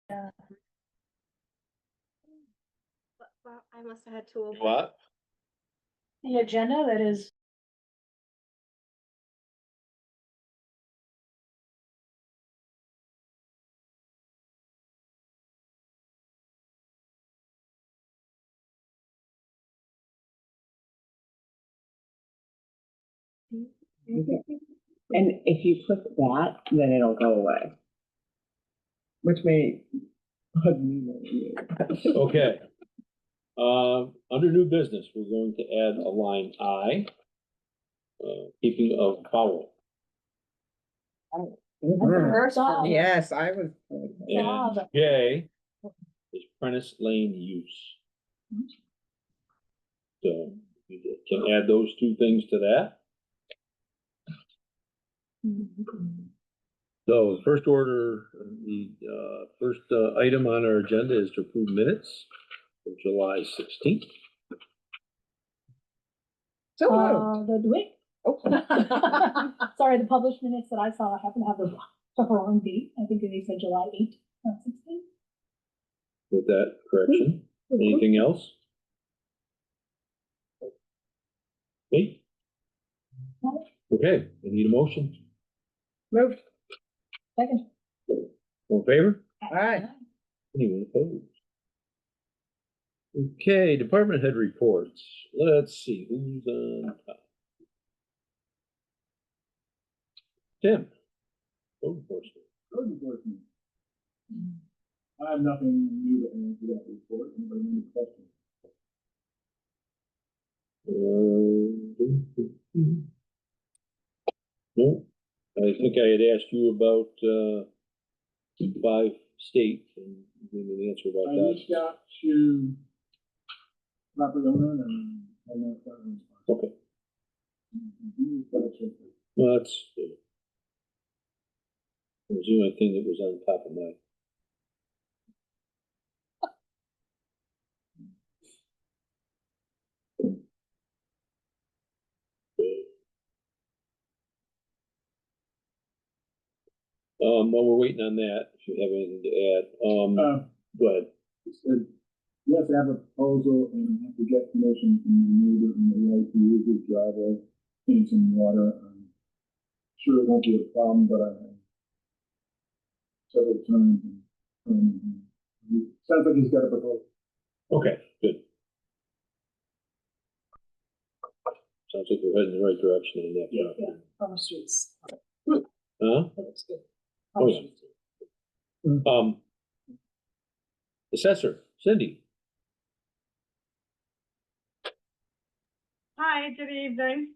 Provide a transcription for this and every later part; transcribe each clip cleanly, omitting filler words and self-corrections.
Yeah. Well, I must have had to open. What? The agenda that is. And if you click that, then it'll go away. Which may bug me more than you. Okay. Under new business, we're going to add a line I, keeping of fowl. First off. Yes, I was. And J is Prentice Lane use. So you can add those two things to that. So first order, the first item on our agenda is to approve minutes for July 16th. So moved. The wait. Oh. Sorry, the published minutes that I saw, I happen to have the wrong date. I think they said July 8th, not 16th. With that correction, anything else? Okay. Okay, I need a motion. Moved. Second. All in favor? Aye. Anyone opposed? Okay, department head reports. Let's see who's on top. Tim. Code enforcement. Code enforcement. I have nothing new to add to that report. Anybody have any questions? No, I think I had asked you about 5 states and you gave me an answer about I that. reached out to property owner and I'm not gotten a response. Okay, well, that's it was the only thing that was on top of my. While we're waiting on that, if you have anything to add, go ahead. It said, you have to have a proposal and you have to get permission from the neighbor and the right to use his driveway, clean some water. I'm sure it won't be a problem, but I have several times. And sounds like he's got a proposal. Okay, good. Sounds like we're heading in the right direction on that. Yeah, on the streets. Huh? That looks good. Oh, yeah. Assessor, Cindy. Hi, good evening.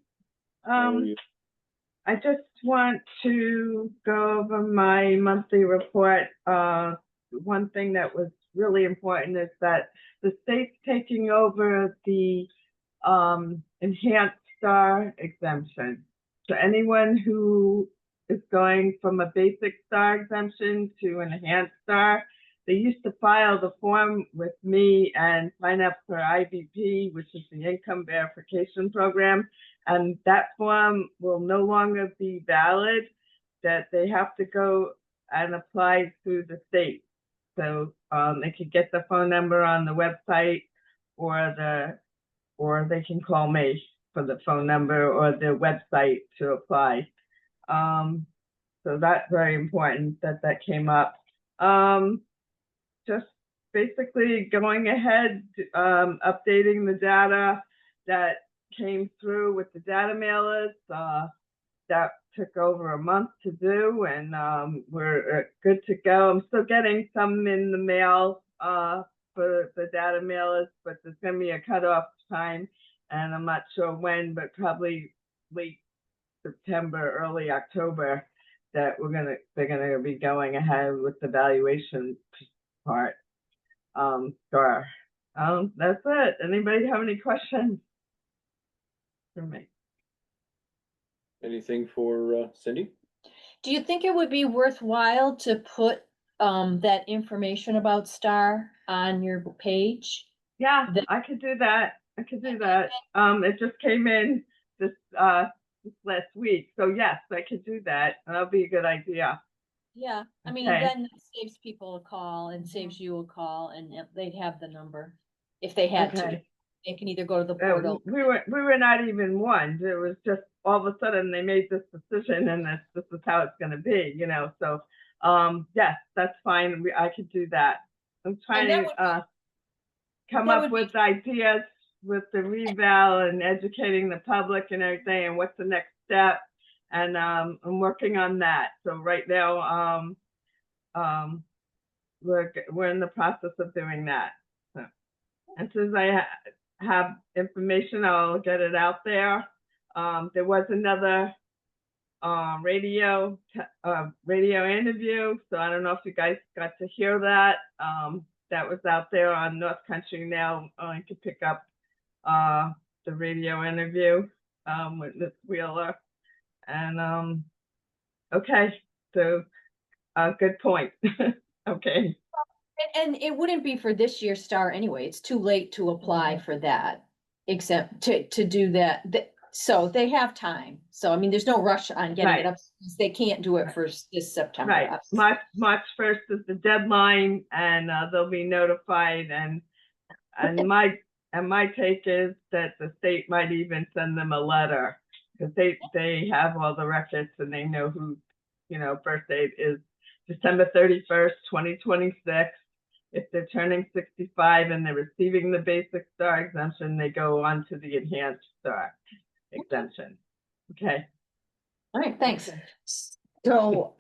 How are you? I just want to go over my monthly report. One thing that was really important is that the state's taking over the enhanced star exemption. So anyone who is going from a basic star exemption to an enhanced star, they used to file the form with me and sign up for IVP, which is the Income Verification Program. And that form will no longer be valid, that they have to go and apply through the state. So they could get the phone number on the website or they can call me for the phone number or the website to apply. So that's very important that that came up. Just basically going ahead, updating the data that came through with the data mailers. That took over a month to do, and we're good to go. I'm still getting some in the mail for the data mailers, but there's going to be a cutoff time, and I'm not sure when, but probably late September, early October, that they're gonna be going ahead with the valuation part. Sure. That's it. Anybody have any questions for me? Anything for Cindy? Do you think it would be worthwhile to put that information about Star on your page? Yeah, I could do that. It just came in this last week. So yes, I could do that. That'll be a good idea. Yeah, I mean, Okay. then it saves people a call and saves you a call and they'd have the number if they had to. Okay. They can either go to the portal. We were not even warned. It was just all of a sudden they made this decision and this is how it's gonna be, you know, so, yes, that's fine. I could do that. I'm trying that to, would come that up would be- with ideas with the reval and educating the public and everything and what's the next step. And, I'm working on that. So right now, we're in the process of doing that. So, as soon as I have information, I'll get it out there. There was another radio interview, so I don't know if you guys got to hear that. That was out there on North Country Now. You can pick up the radio interview with Miss Wheeler. And okay, so good point. Okay. And it wouldn't be for this year's star anyway. It's too late to apply for that. Except to do that, so they have time. So I mean, there's no rush on getting Right. it up. They can't do it for this September. Right, March 1st is the deadline, and they'll be notified. And my take is that the state might even send them a letter because they have all the records and they know who, you know, birth date is December 31st, 2026. If they're turning 65 and they're receiving the basic star exemption, they go on to the enhanced star exemption. Okay. All right, thanks. So,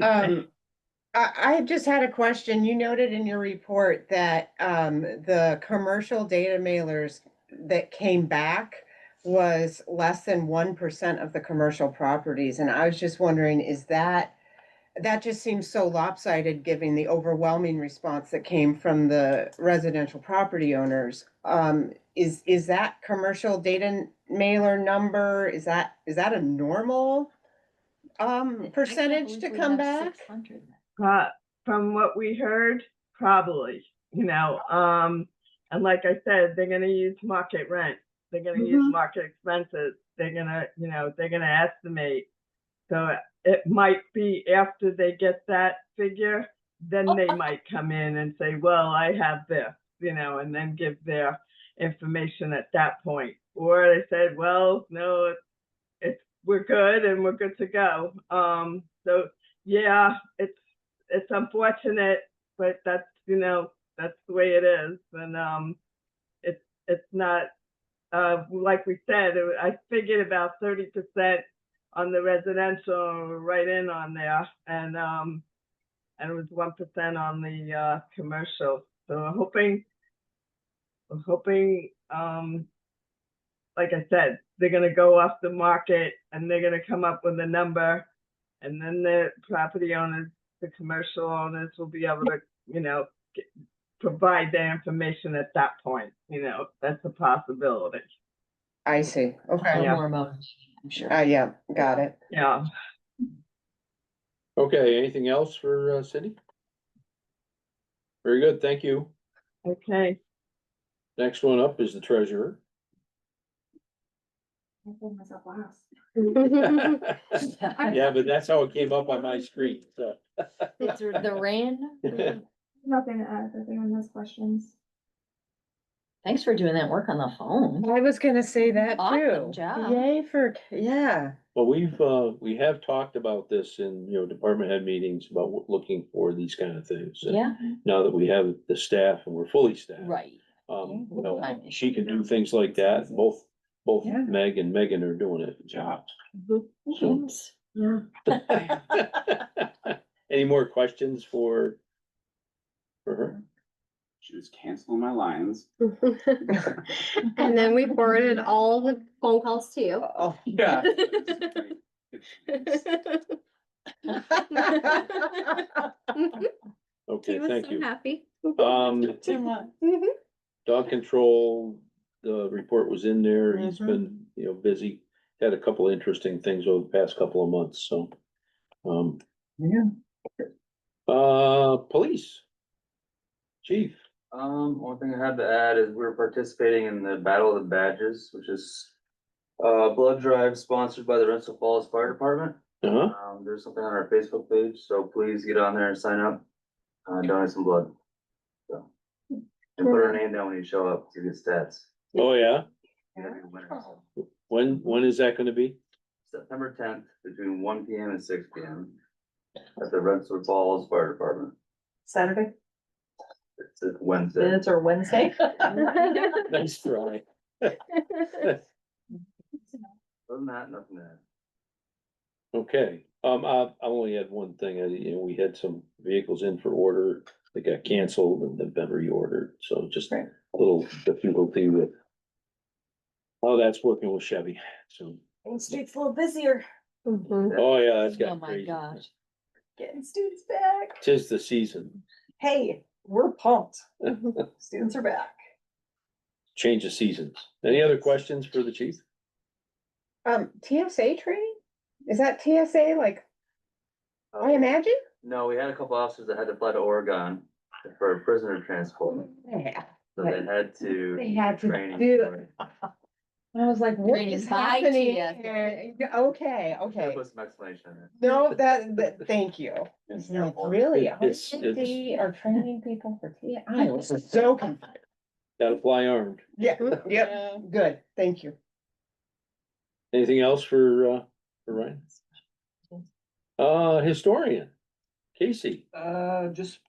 I just had a question. You noted in your report that, the commercial data mailers that came back was less than 1% of the commercial properties. And I was just wondering, that just seems so lopsided, given the overwhelming response that came from the residential property owners. Is that commercial data mailer number, is that a normal percentage to come back? From what we heard, probably, you know, and like I said, they're gonna use market rent, they're gonna use market expenses, they're gonna estimate. So it might be after they get that figure, then they might come in and say, well, I have this, you know, and then give their information at that point. Or they said, well, no, we're good and we're good to go. So yeah, it's unfortunate, but that's, you know, that's the way it is. And it's not, like we said, I figured about 30% on the residential right in on there, and it was 1% on the commercial. So I'm hoping, like I said, they're gonna go off the market and they're gonna come up with a number, and then the property owners, the commercial owners will be able to, you know, provide their information at that point. You know, that's a possibility. I see, okay. Yeah. More about, I'm sure. Yeah, got it. Yeah. Okay, anything else for Cindy? Very good, thank you. Okay. Next one up is the treasurer. I pulled myself last. Yeah, but that's how it came up on my screen, so. It's the RAN. Nothing to add, I think on those questions. Thanks for doing that work on the phone. I was gonna say that too. Awesome job. Yay for, yeah. Well, we have talked about this in, you know, department head meetings about looking for these kind of things. And Yeah, now that we have the staff and we're fully staffed. right. You know, she can do things like that. Both Yeah. Meg and Megan are doing it. Job. So- Thanks. Any more questions for her? She was canceling my lines. And then we forwarded all the phone calls to you. Oh, Yeah. Okay, He was thank so you. happy. Dog control, the report was in there. He's been, you know, busy. Had a couple of interesting things over the past couple of months, so. Yeah. Police. Chief. One thing I had to add is we're participating in the Battle of the Badges, which is a blood drive sponsored by the Rensselaer Falls Fire Department. Uh-huh. There's something on our Facebook page, so please get on there and sign up, donate some blood. So, and put our name down when you show up to get stats. Oh, yeah? You gotta be winners. When is that gonna be? September 10th, between 1 PM and 6 PM. At the Rensselaer Falls Fire Department. Saturday, It's a Wednesday. minutes or Wednesday. Nice try. Other than that, nothing to add. Okay, I only had one thing, we had some vehicles in for order, they got canceled and then been reordered, so just a Right. little difficulty with how that's working with Chevy, so, Main Street's a little busier, Mhm. oh yeah, that's Oh got my crazy. gosh. getting students back. 'Tis the season, Hey, we're pumped. Students are back. change of seasons. Any other questions for the chief? TSA training? Is that TSA like, I imagine? No, we had a couple officers that had to fly to Oregon for prisoner transport, Yeah. so they had to. They had to training do- for it. I was like, what Training is by happening TSA. here? Okay, Should okay. put some explanation in it. No, thank you. It's like, really, It's- they are training people for TSA? I was so confused. Gotta fly armed. Yeah, yep, good, thank you. Anything else for Ryan? Historian, Casey. Just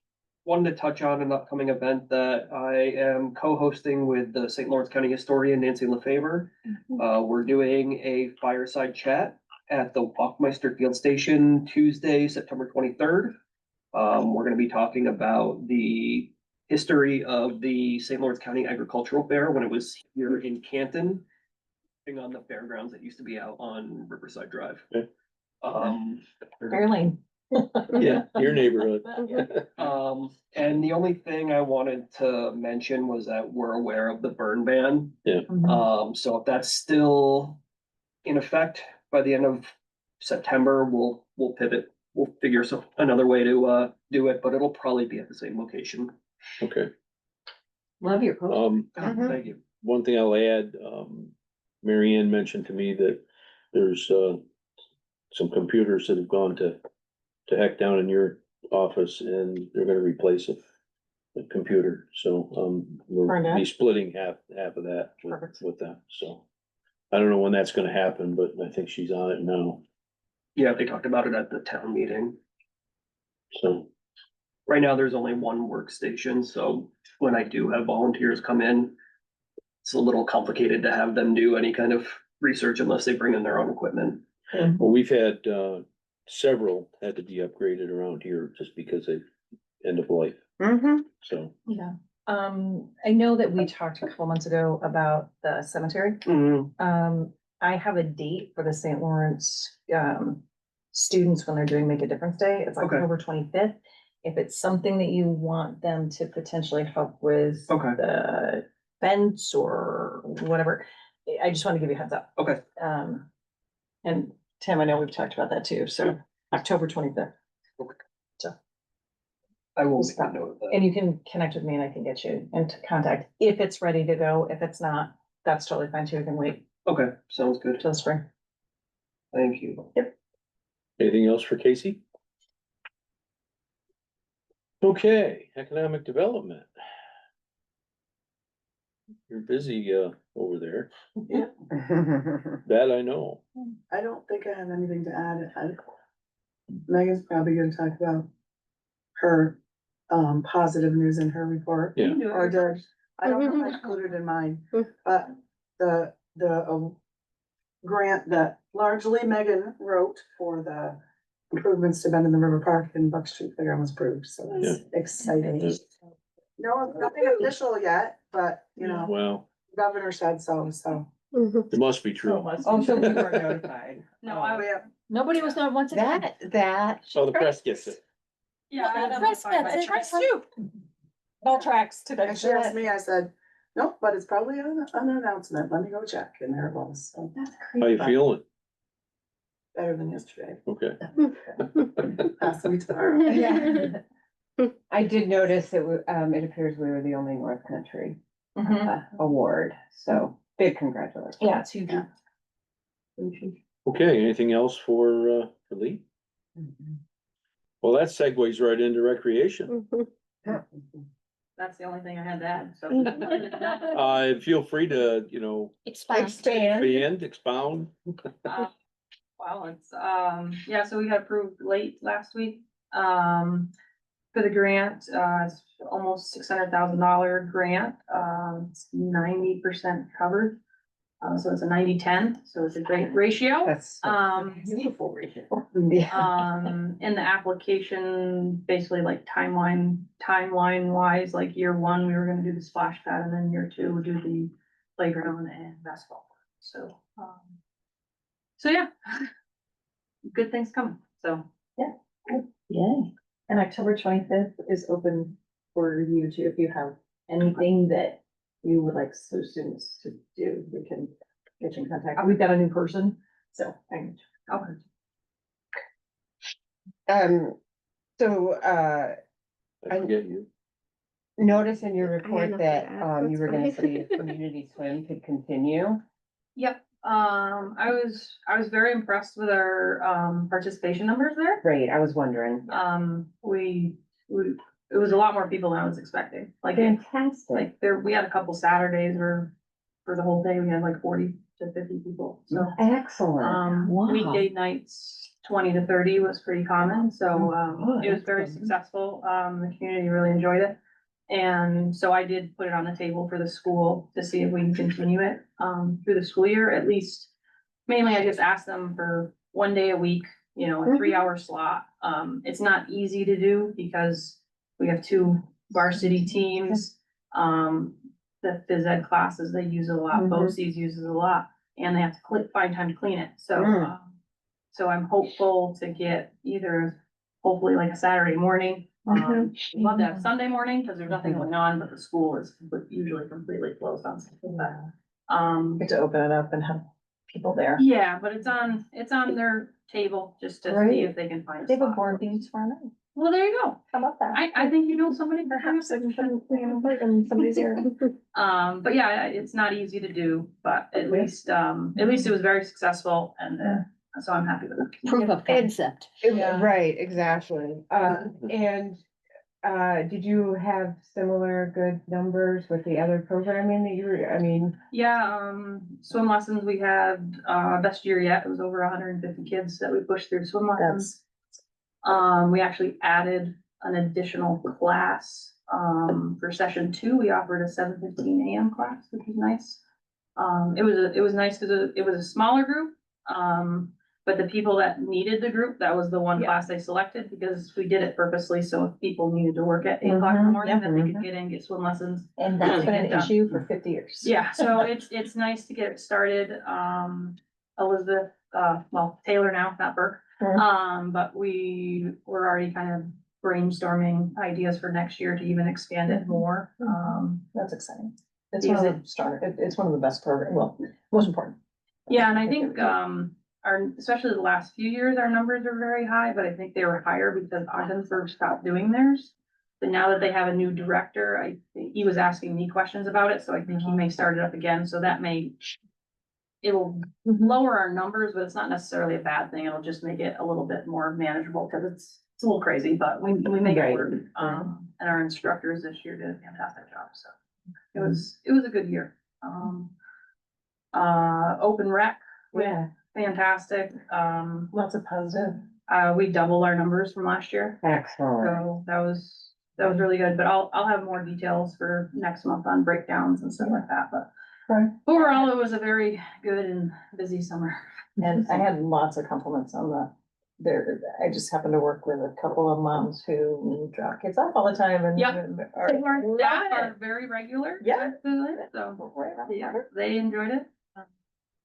wanted to touch on an upcoming event that I am co-hosting with the St. Lawrence County historian Nancy LaFavor. We're doing a fireside chat at the Walkmeister Field Station Tuesday, September 23rd. We're gonna be talking about the history of the St. Lawrence County Agricultural Fair when it was here in Canton. On the fairgrounds that used to be out on Riverside Drive. Okay. Fairlane. Yeah, your neighborhood. And the only thing I wanted to mention was that we're aware of the burn ban. Yeah. So if that's still in effect by the end of September, we'll pivot. We'll figure another way to do it, but it'll probably be at the same location. Okay, Love your post. Thank you. one thing I'll add, Mary Ann mentioned to me that there's, some computers that have gone to heck down in your office and they're gonna replace a computer, so, we'll Burned be out? splitting half of that Perfect. with them, so. I don't know when that's gonna happen, but I think she's on it now, Yeah, they talked about it at the town meeting. so, Right now, there's only one workstation, so when I do have volunteers come in, it's a little complicated to have them do any kind of research unless they bring in their own equipment. well, we've had, several had to be upgraded around here just because they end of life, Mm-hmm. so. Yeah. I know that we talked a couple months ago about the cemetery. I have a date for the St. Lawrence, students when they're doing Make a Difference Day. It's Okay. October 25th. If it's something that you want them to potentially help with Okay. the fence or whatever, I just want to give you a heads up. Okay. And Tim, I know we've talked about that too, so October 25th. I will Just make a note of that. And you can connect with me and I can get you into contact if it's ready to go. If it's not, that's totally fine too. We can wait Okay, sounds good. till the spring. Thank you. Anything else for Casey? Okay, economic development. You're busy, over there, that I know. I don't think I have anything to add. Megan's probably gonna talk about her, positive news in her report. Yeah. Or did, I don't know if I included in mine, but the, grant that largely Megan wrote for the improvements to Bend in the River Park and Buck Street Playground was approved, so that's exciting. No, nothing official yet, but, you know, Well, governor said so. it must be true. Also, we were notified. No, Yeah. Nobody was not once again. That. So the press gets it. Yeah, the press gets it. Tracks too. All tracks today. And she asked me, I said, nope, but it's probably an announcement. Let me go check. And there it was. So That's How you feeling? better than yesterday. Okay. Pass me tomorrow. Yeah. I did notice it, it appears we were the only North Country award, so big congratulations. Yeah, it's huge. Okay, anything else for Lee? Well, that segues right into recreation. That's the only thing I had to add, so. Feel free to, Expand. expound. Wow, it's, yeah, so we got approved late last week, for the grant, it's almost $600,000 grant, it's 90% covered. So it's a 90-10, so it's a great ratio. That's Beautiful ratio. yeah. In the application, basically like timeline wise, like year one, we were gonna do the splash pad, and then year two, we'll do the playground and basketball. So, yeah. Good things coming, so. Yay. And October 25th is open for you too, if you have anything that you would like students to do, we can get you in contact. We've got a new person, so. So, I forget you. notice in your I had report nothing that, to add, you that's were gonna fine. see if community swim could continue. Yep, I was very impressed with our, participation numbers there. Great, I was wondering. It was a lot more people than I was expecting, like, Fantastic. like we had a couple Saturdays where, for the whole day, we had like 40 to 50 people, so. Excellent. Wow. Weekday nights, 20 to 30 was pretty common, so, it was very successful, the community really enjoyed it. And so I did put it on the table for the school to see if we can continue it, through the school year, at least. Mainly, I just asked them for one day a week, a 3-hour slot. It's not easy to do because we have 2 varsity teams. The phys ed classes, they use a lot, BOCES uses a lot, and they have to find time to clean it, so. So I'm hopeful to get either, hopefully like a Saturday morning. We'd love to have Sunday morning, because there's nothing going on, but the school is usually completely closed on Sunday. But, Get to open it up and have people there. yeah, but it's on their table, just to see if they can find a They have a spot. board meeting tomorrow night. Well, there you go. How about that? I think you know somebody perhaps. Somebody's here. But yeah, it's not easy to do, but at least it was very successful, and, so I'm happy with it. Proof of concept. Right, exactly. And, did you have similar good numbers with the other programming that you were, Yeah, swim lessons, we had, best year yet, it was over 150 kids that we pushed through swim lessons. We actually added an additional class, for session 2, we offered a 7:15 AM class, which was nice. It was nice because it was a smaller group, but the people that needed the group, that was the one class they selected, because we did it purposely, so if people needed to work at 8 o'clock in the morning, that they could get in, get swim lessons. And that's been an Done. issue for 50 years. Yeah, so it's nice to get it started. Elizabeth, Taylor now, not Burke. But we were already kind of brainstorming ideas for next year to even expand it more. That's exciting. It's one of the it's one of the best programs, well, most important. Yeah, and I think, especially the last few years, our numbers are very high, but I think they were higher because Ogdensburg stopped doing theirs. But now that they have a new director, I think he was asking me questions about it, so I think he may start it up again, so it'll lower our numbers, but it's not necessarily a bad thing. It'll just make it a little bit more manageable, because it's a little crazy, but we make it work. And our instructors this year did a fantastic job, so it was a good year. Open rec, fantastic. Lots of positive. We doubled our numbers from last year. excellent. So that was really good, but I'll have more details for next month on breakdowns and stuff like that, but overall, it was a very good and busy summer. And I had lots of compliments on I just happened to work with a couple of moms who drop kids off all the time and. Yep. Are Staff are very regular. Yeah. So, yeah, they enjoyed it.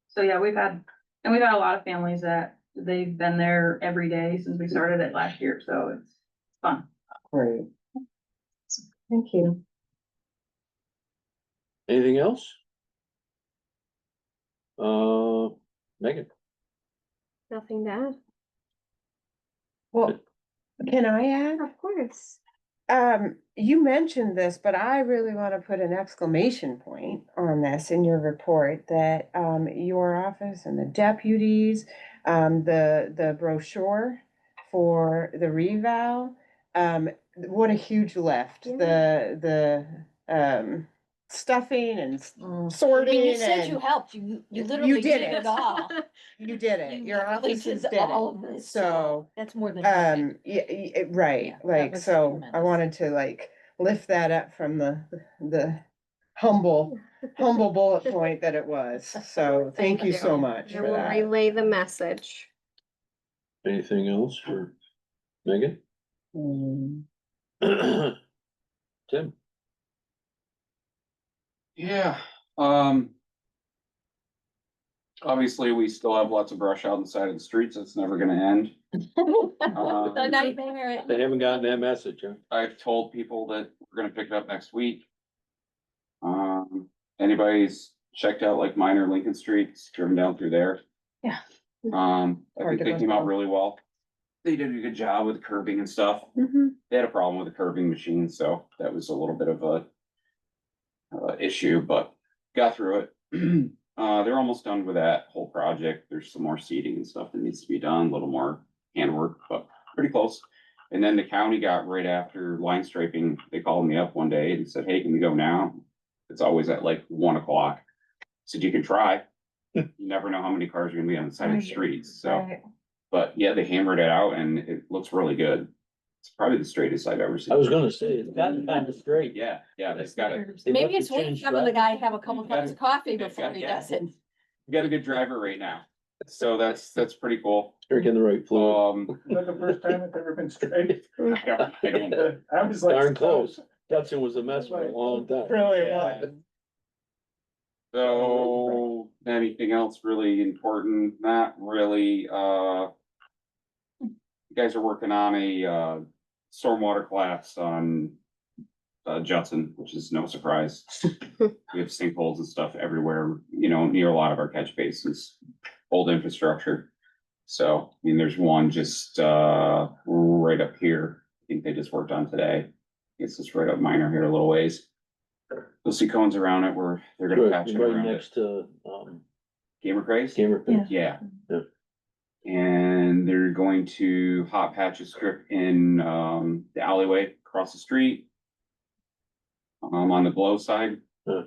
So, yeah, we've had a lot of families that they've been there every day since we started it last year, so it's fun. Great. Thank you. Anything else? Megan? Nothing to add. Well, can I add? Of course. You mentioned this, but I really want to put an exclamation point on this in your report that, your office and the deputies, the brochure for the revow. What a huge lift, the stuffing and I sorting mean, you said you and helped, you You literally did did it. it all. you did it, You your literally offices did did all it. of this. So, That's more than perfect. yeah, right, Yeah, that like, was so I tremendous. wanted to like lift that up from the humble bullet point that it was. So thank you so much I for will that. relay the message. Anything else for Megan? Tim? Yeah, obviously, we still have lots of brush out on the side of the streets. It's never gonna end. The nightmare. They haven't gotten that message, huh? I've told people that we're gonna pick it up next week. Anybody's checked out like Minor Lincoln Street, driven down through there. Yeah. I Hard think to they go came out through. really well. They did a good job with the curbing and stuff. Mhm. They had a problem with the curbing machine, so that was a little bit of a issue, but got through it. They're almost done with that whole project. There's some more seating and stuff that needs to be done, a little more handwork, but pretty close. And then the county got right after line striping. They called me up one day and said, "Hey, can we go now?" It's always at like 1 o'clock. Said, "You can try." You never know how many cars are gonna be on the side of the Right, streets, so. Right. But yeah, they hammered it out and it looks really good. It's probably the straightest I've ever seen. I was gonna say, it's gotten kind of straight. Yeah, they've got it. They Maybe must it's have waiting changed for the that. guy have a couple cups of coffee before he Yeah. does it. We got a good driver right now, so that's pretty cool. Drinking the right fluid. Is that the first time it's ever been straight? I don't- I was like. Darn close. Hudson was a mess for a long time. Really Yeah. was. So, anything else really important? Not really, you guys are working on a, stormwater collapse on, Judson, which is no surprise. We have sinkholes and stuff everywhere, near a lot of our catch basins, old infrastructure. So, I mean, there's one just, right up here, I think they just worked on today. It's just right up Minor here a little ways. You'll see cones around it where they're gonna patch it Right around it. next to, Gamer craze? Gamer. Yeah. Yeah. And they're going to hot patch a strip in, the alleyway across the street. On the below side. Yeah.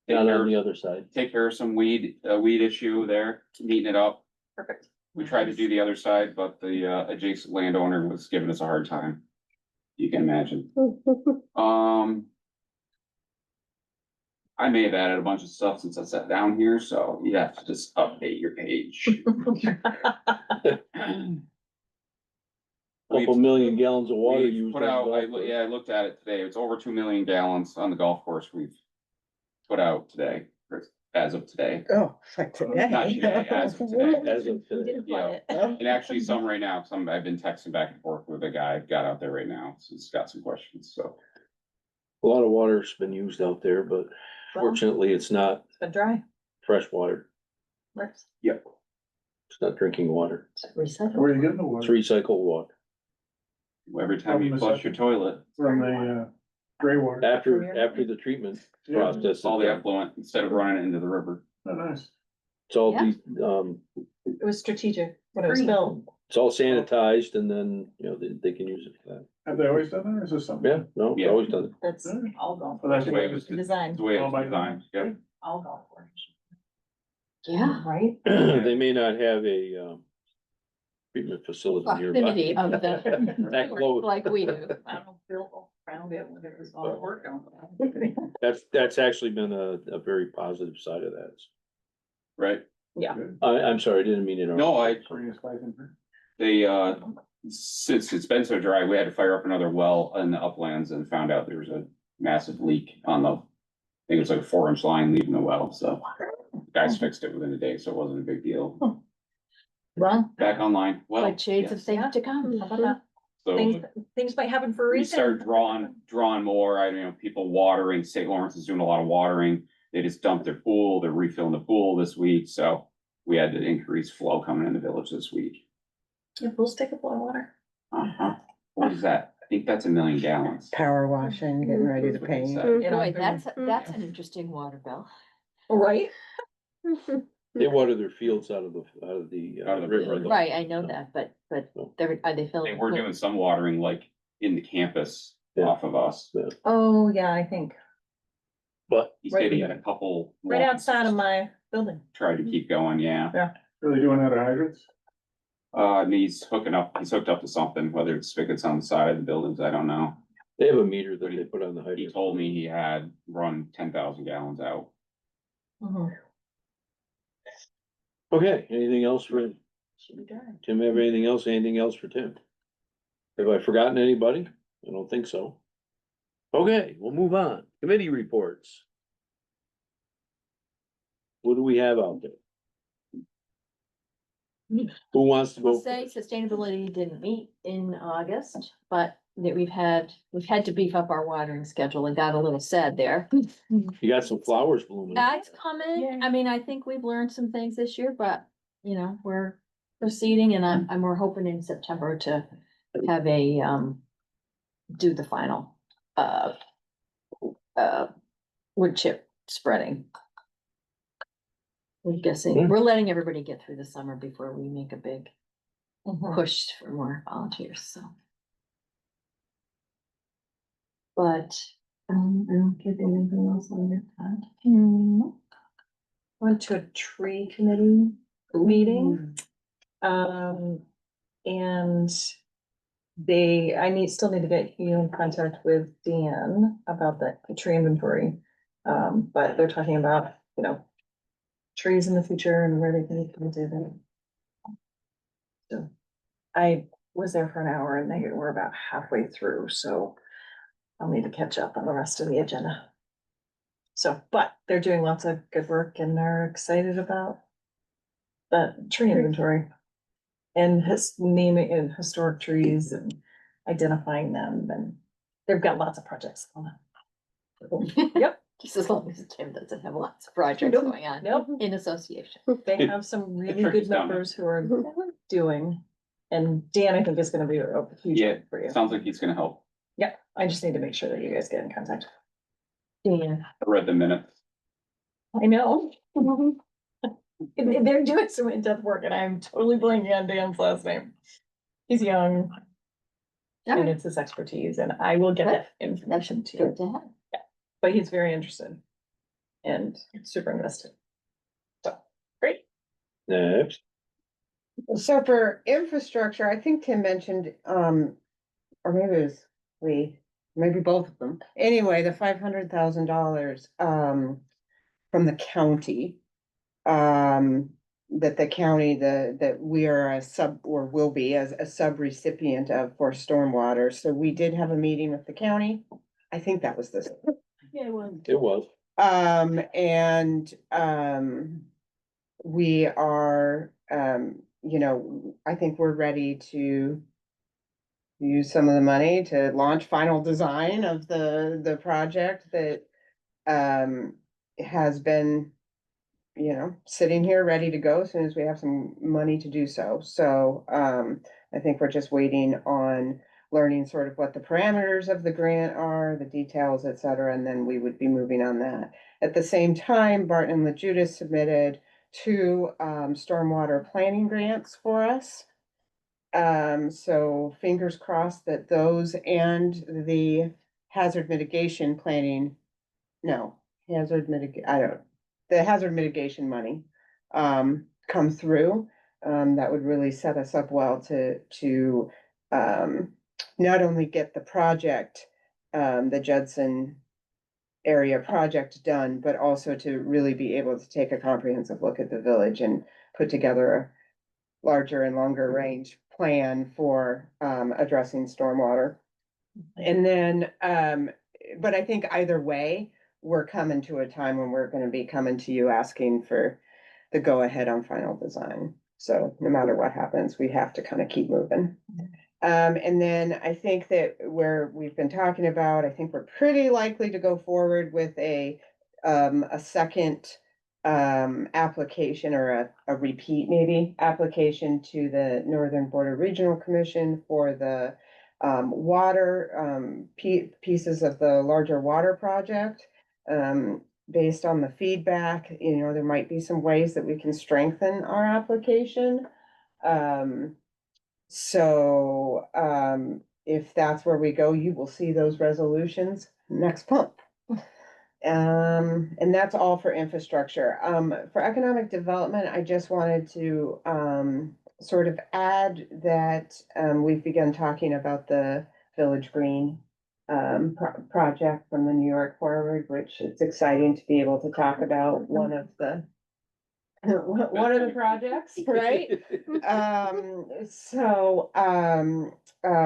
Take Not care, on the other side. take care of some weed issue there, neaten it up. Perfect. We tried to do the other side, but the, adjacent landowner was giving us a hard time. You can imagine. I may have added a bunch of stuff since I sat down here, so you have to just update your page. Couple million gallons of water We've used. put on out, golf course. I looked at it today, it's over 2 million gallons on the golf course we've put out today, or as of today. Oh, like today. Not today, as of today. As of We today. didn't Yeah. flood it. And actually some right now, I've been texting back and forth with a guy, got out there right now, so he's got some questions, so. A lot of water's been used out there, but Well, fortunately, it's not It's been dry. fresh water. Works. Yep. It's not drinking water. Recycle. Where are you getting the It's water? recycled water. Every time you flush your toilet, From the, gray water. After the treatment Yeah. process. it's all the is done. effluent, instead of running it into the river. Oh, nice. It's all, Yeah. It was strategic when it was built. it's all sanitized and then, they can use it for that. Have they always done that, or is this something? Yeah, no, it's Yeah. always done. That's Yeah. all golf. Well, that's the way it was Design. The way it Oh, was by designed, yeah. All golf course. Yeah. Right? They may not have a, treatment facility Proximity nearby. of the, That close. like we do. I don't know, Bill found it when it was all work on. That's actually been a very positive side of that. Right? I'm sorry, I didn't mean to interrupt. No, they, since it's been so dry, we had to fire up another well in the uplands and found out there was a massive leak on the, I think it was like a 4-inch line leaving the well, so. Guys fixed it within a day, so it wasn't a big deal. Well, Back online, well. like shades of yes. things to come. How about that? So Things might happen for a we reason. started drawing more, people watering, St. Lawrence is doing a lot of watering. They just dumped their pool, they're refilling the pool this week, so we had to increase flow coming in the village this week. Yeah, pools take up a lot of water. Uh-huh. What is that? I think that's 1 million gallons. Power washing, getting ready to That's what they paint. said. You know, Boy, that's an interesting water bill. Right? They water their fields out of the Out of the river. river. though. Right, I know that, but are they They filling? were doing some watering like in the campus Yeah. off of us. Oh, yeah, I think, But He said he had a couple. right outside of my building. Tried to keep going, yeah. Are they doing that at hydrants? And he's hooked up to something, whether it's spigots on the side of the buildings, I don't know. they have a meter that they put on the He hydrant. told me he had run 10,000 gallons out. Mhm. Okay, anything else for Should be good. Tim? Have anything else? Anything else for Tim? Have I forgotten anybody? I don't think so. Okay, we'll move on. Committee reports. What do we have out there? Who wants to We'll go? say sustainability didn't meet in August, but that we've had to beef up our watering schedule and got a little sad there. You got some flowers blooming. That's coming. I mean, I think we've learned some things this year, but we're proceeding and we're hoping in September to have do the final, wood chip spreading. We're guessing, we're letting everybody get through the summer before we make a big push for more volunteers, so. But, I don't get anything else on that. Went to a tree committee meeting. And still need to get you in contact with Dan about the tree inventory. But they're talking about, trees in the future and where they can be planted and. So I was there for an hour and they were about halfway through, so I'll need to catch up on the rest of the agenda. So, but they're doing lots of good work and they're excited about the tree inventory and naming and historic trees and identifying them, and they've got lots of projects going on. Yep. Just as long as Tim doesn't have lots of projects Nope. going on Nope. in association. They have some really trick good is down there. members who are doing, and Dan, I think is gonna be a huge Yeah, help for you. sounds like he's gonna help. Yeah, I just need to make sure that you guys get in contact. Yeah. I read the minutes. I know. They're doing some in-depth work and I'm totally blanking on Dan's last name. He's young. And it's his expertise and I will get that information to Good you, to have. but he's very interested. And super invested. So, great. Next. So for infrastructure, I think Tim mentioned, or maybe it was maybe both of them. Anyway, the $500,000, from the county. That the county, that we are a sub, or will be as a sub-recipient of for stormwater. So we did have a meeting with the county. I think that was this. Yeah, well. It was. We are, I think we're ready to use some of the money to launch final design of the project that, has been, sitting here ready to go as soon as we have some money to do so. So, I think we're just waiting on learning sort of what the parameters of the grant are, the details, et cetera, and then we would be moving on that. At the same time, Barton and LaJudas submitted 2 stormwater planning grants for us. So fingers crossed that those and the hazard mitigation planning, the hazard mitigation money come through. That would really set us up well to not only get the project, the Judson area project done, but also to really be able to take a comprehensive look at the village and put together a larger and longer range plan for addressing stormwater. And then, but I think either way, we're coming to a time when we're gonna be coming to you asking for the go-ahead on final design. So no matter what happens, we have to kind of keep moving. And then I think that where we've been talking about, I think we're pretty likely to go forward with a second application or a repeat maybe application to the Northern Border Regional Commission for the water pieces of the larger water project. based on the feedback, you know, there might be some ways that we can strengthen our application. If that's where we go, you will see those resolutions next month. And that's all for infrastructure. For economic development, I just wanted to, sort of add that, we've begun talking about the Village Green, project from the New York Forward, which it's exciting to be able to talk about one of the projects, right?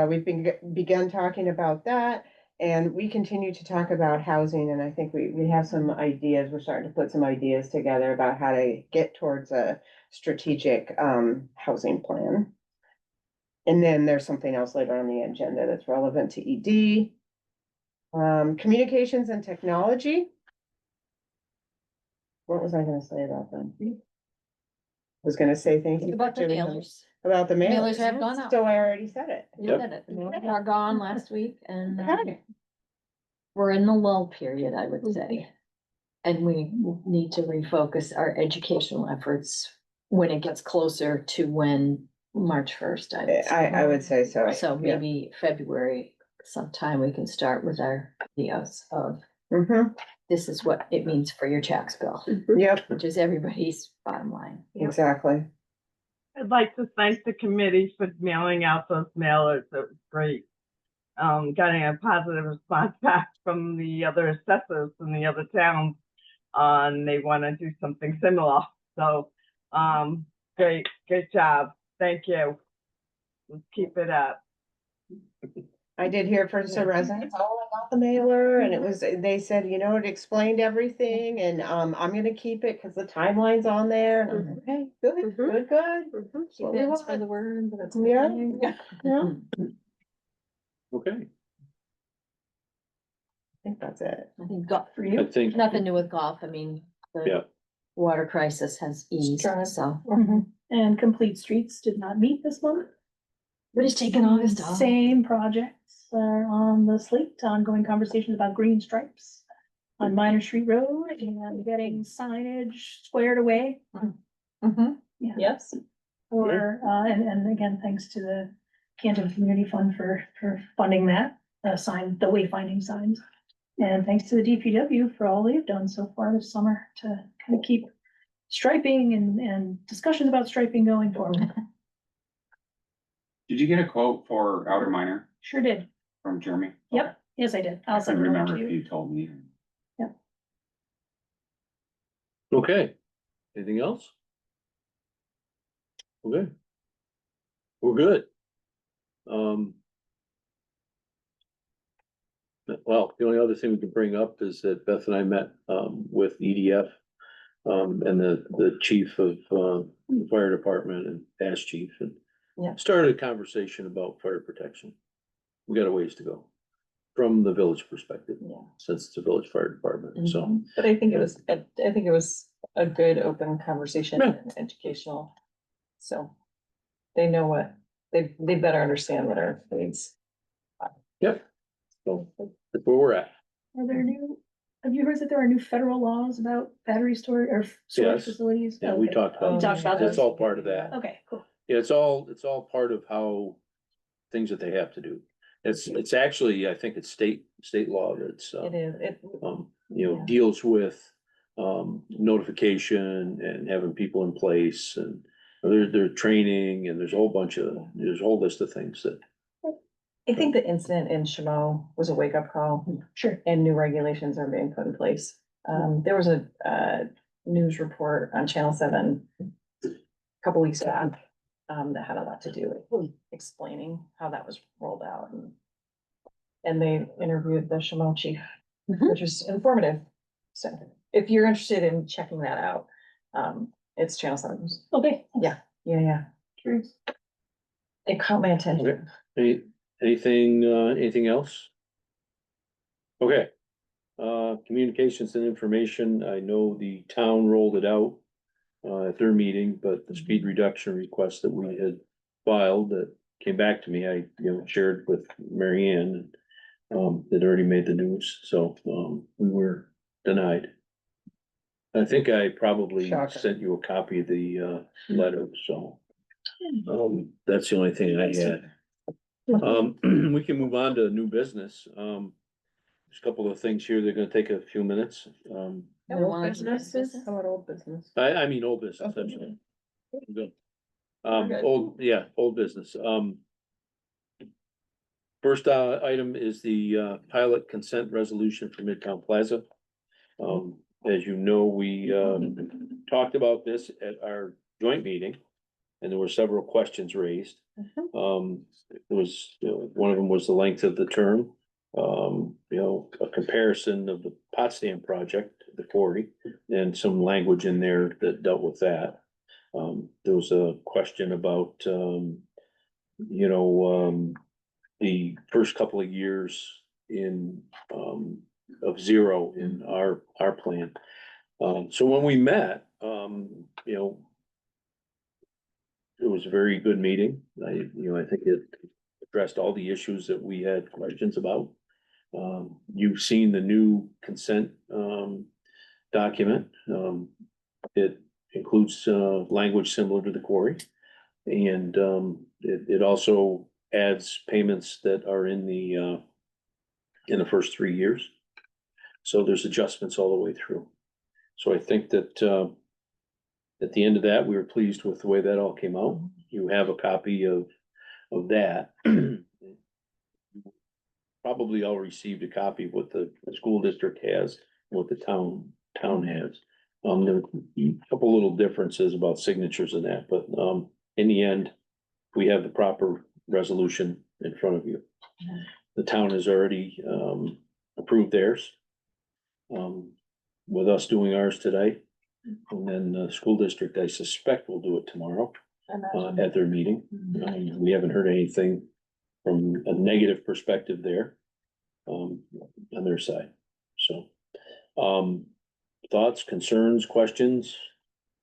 We've begun talking about that, and we continue to talk about housing, and I think we have some ideas, we're starting to put some ideas together about how to get towards a strategic, housing plan. And then there's something else later on the agenda that's relevant to ED. Communications and technology. What was I gonna say about them? Was gonna say thank you. About the for doing them. mailers. About the Mailers mailers. have gone out. So I already said it. You said it. They are gone last week and Okay. we're in the lull period, I would say. And we need to refocus our educational efforts when it gets closer to when March 1st. I would say so. So Yeah. maybe February sometime we can start with our videos of Mhm. this is what it means for your tax bill, Yep, which is everybody's bottom line. exactly. I'd like to thank the committee for mailing out those mailers. It was great. Getting a positive response back from the other assessors in the other towns. And they want to do something similar. So, great job. Thank you. Let's keep it up. I did hear from some residents, oh, I got the mailer, and it was, they said, you know, it explained everything, and, I'm gonna keep it, cause the timeline's on there, and I'm like, okay, good, good. That's what we Thanks for want. the word, but it's. Yeah. Yeah, Okay, I think that's it. I think golf for I you, think, nothing new with golf. I mean, yeah, the water crisis has eased, Strong. so. And Complete Streets did not meet this month. We're just taking August off. Same projects are on the slate, ongoing conversations about green stripes on Minor Street Road and getting signage squared away. Mhm. Yeah. Yes. Or, and again, thanks to the Canton Community Fund for funding that, the wayfinding signs. And thanks to the DPW for all they've done so far this summer to kind of keep striping and discussions about striping going forward. Did you get a quote for outer minor Sure did. from Jeremy? Yep, yes, I did. I I'll couldn't send it over remember to if you. you told me. okay. Anything else? Okay. We're good. Well, the only other thing we can bring up is that Beth and I met, with EDF. And the chief of, the fire department and past chief and. Yeah. Started a conversation about fire protection. We got a ways to go from the village perspective. Yeah. Since it's a village fire department, so. But I think it was, I think it was a good open conversation Yeah. and educational. So they know what, they better understand what our needs. Yep. So that's where we're at. Have you heard that there are new federal laws about battery storage or storage Yes. facilities? Yeah, we Okay. talked about We talked about that's those? all part of that. Okay, cool. Yeah, it's all part of how, things that they have to do. It's actually, I think it's state law that's, It is, Yeah. deals with, notification and having people in place and their training and there's a whole list of things that. I think the incident in Shimo was a wake up call. Sure. And new regulations are being put in place. There was a news report on Channel 7 a couple weeks back that had a lot to do with explaining how that was rolled out. And they interviewed the Shimo chief, which was informative. So if you're interested in checking that out, it's Channel 7. Okay. Yeah. Sure. It caught my attention. Okay. Anything else? Okay. Communications and information, I know the town rolled it out at their meeting, but the speed reduction request that we had filed that came back to me, I, shared with Mary Ann. That already made the news, so, we were denied. I think I probably Shocker. sent you a copy of the letter, so. That's the only thing I had. We can move on to new business. There's a couple of things here. They're gonna take a few minutes. We wanna do business? How about old business? I mean, old business, Okay. actually. Good. Okay. Old business. First, item is the, pilot consent resolution for Midtown Plaza. As you know, we, talked about this at our joint meeting, and there were several questions raised. It was, one of them was the length of the term. A comparison of the Potsdam project, the quarry, and some language in there that dealt with that. There was a question about, the first couple of years in, of zero in our plan. So when we met, it was a very good meeting. I think it addressed all the issues that we had questions about. You've seen the new consent, document. It includes, language similar to the quarry. And, it also adds payments that are in the first 3 years. So there's adjustments all the way through. So I think that, at the end of that, we were pleased with the way that all came out. You have a copy of that. Probably all received a copy of what the school district has, what the town has. There are a couple little differences about signatures and that, but, in the end, we have the proper resolution in front of you. The town has already, approved theirs. With us doing ours today. And then the school district, I suspect, will do it tomorrow, at their meeting. We haven't heard anything from a negative perspective there, on their side, so. Thoughts, concerns, questions?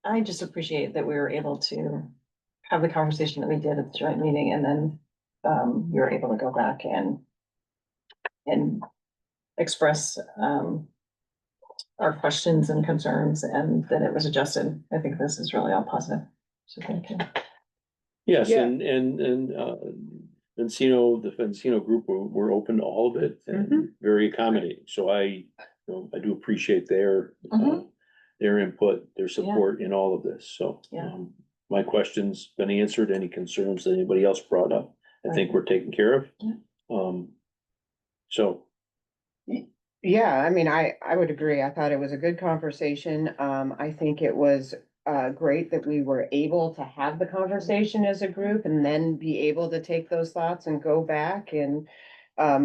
I just appreciate that we were able to have the conversation that we did at the joint meeting, and then, we were able to go back and express, our questions and concerns, and that it was adjusted. I think this is really all positive, so thank you. Yes, Yeah. and Encino, the Encino group were open to all of it and very accommodating, so I do appreciate their input, their support in all of this, so. Yeah. My questions been answered, any concerns that anybody else brought up, I think we're taken care of. Yeah. So, Yeah, I mean, I would agree. I thought it was a good conversation. I think it was great that we were able to have the conversation as a group and then be able to take those thoughts and go back and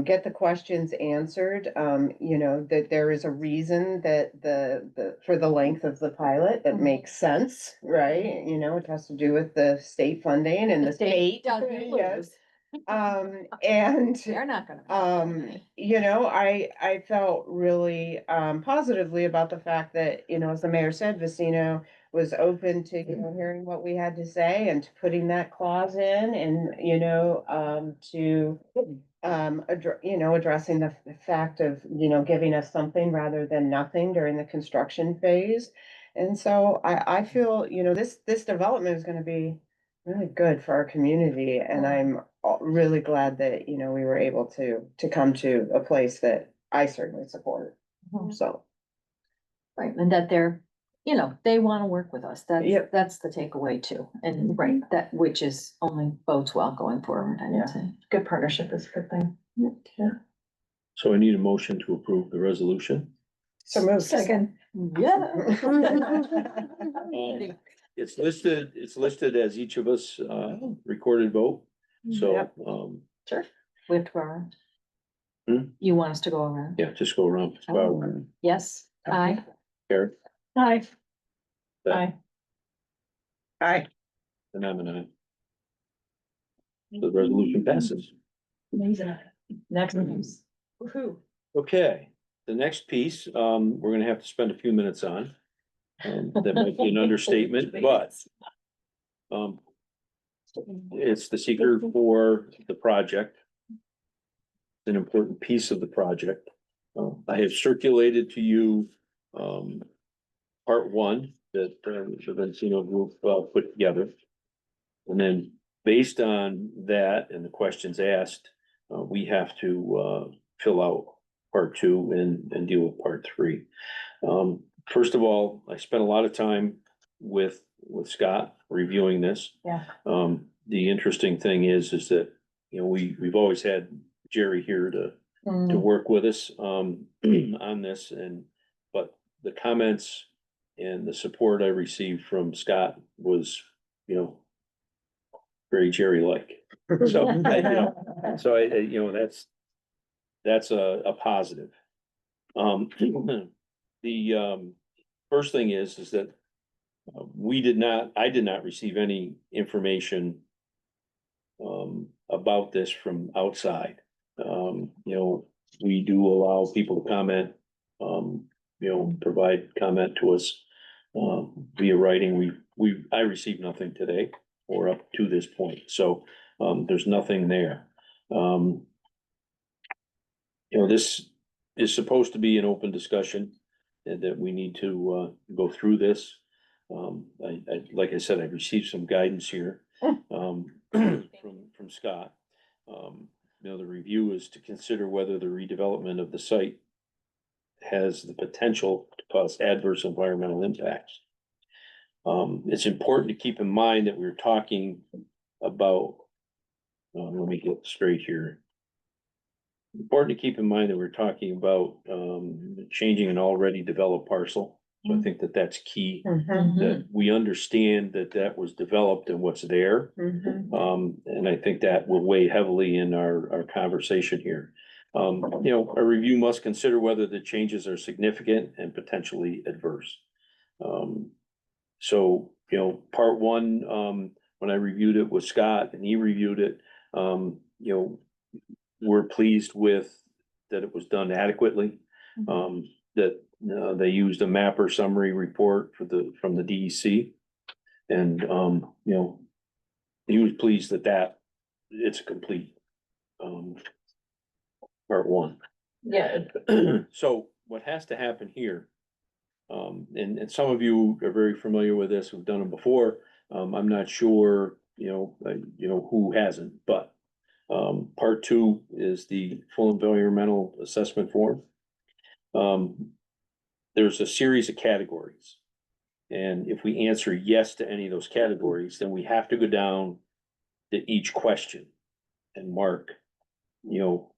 get the questions answered. That there is a reason that for the length of the pilot that makes sense, right? It has to do with the state funding and the state. Yes. And They're not gonna. I felt really positively about the fact that, as the mayor said, Vicino was open to, hearing what we had to say and to putting that clause in and, to addressing the fact of, giving us something rather than nothing during the construction phase. And so I feel, this development is gonna be really good for our community, and I'm really glad that, we were able to come to a place that I certainly support, so. Right, and that they're, they wanna work with us, Yep. that's the takeaway too, and right, that, which is only bodes well going forward, I Yeah. would say. Good partnership is a good thing. so I need a motion to approve the resolution. So moved. Second. Yeah. It's listed as each of us, recorded vote, so, Yep. Sure. We have to go around. Hmm? You want us to go around? yeah, just go around. Oh. Yes, aye. Karen, Hi. Aye. Aye. and I'm an aye. The resolution passes. Amazing. Next piece. Woohoo. Okay, the next piece, we're gonna have to spend a few minutes on. That might be an understatement, but, it's the seeker for the project. An important piece of the project. I have circulated to you, part one that the Encino group put together. And then based on that and the questions asked, we have to fill out part two and deal with part three. First of all, I spent a lot of time with Scott reviewing this. Yeah. The interesting thing is that, you know, we've always had Jerry here to work with us on this, but the comments and the support I received from Scott was, you know, very Jerry-like. So, you know, that's a positive. The first thing is that I did not receive any information about this from outside. You know, we do allow people to comment, you know, provide comment to us via writing. I received nothing today or up to this point, so there's nothing there. You know, this is supposed to be an open discussion and that we need to go through this. Like I said, I received some guidance here from Scott. You know, the review is to consider whether the redevelopment of the site has the potential to cause adverse environmental impacts. It's important to keep in mind that we're talking about, let me get straight here. Important to keep in mind that we're talking about changing an already developed parcel. So I think that that's key, that we understand that was developed and what's there. And I think that will weigh heavily in our conversation here. You know, a review must consider whether the changes are significant and potentially adverse. So, you know, part one, when I reviewed it with Scott and he reviewed it, you know, we're pleased with that it was done adequately. That they used a mapper summary report from the DEC. And, you know, he was pleased that it's a complete, part one. Yeah. So what has to happen here, and some of you are very familiar with this, who've done it before. I'm not sure, you know, who hasn't, but, part two is the full environmental assessment form. There's a series of categories. And if we answer yes to any of those categories, then we have to go down to each question and mark, you know,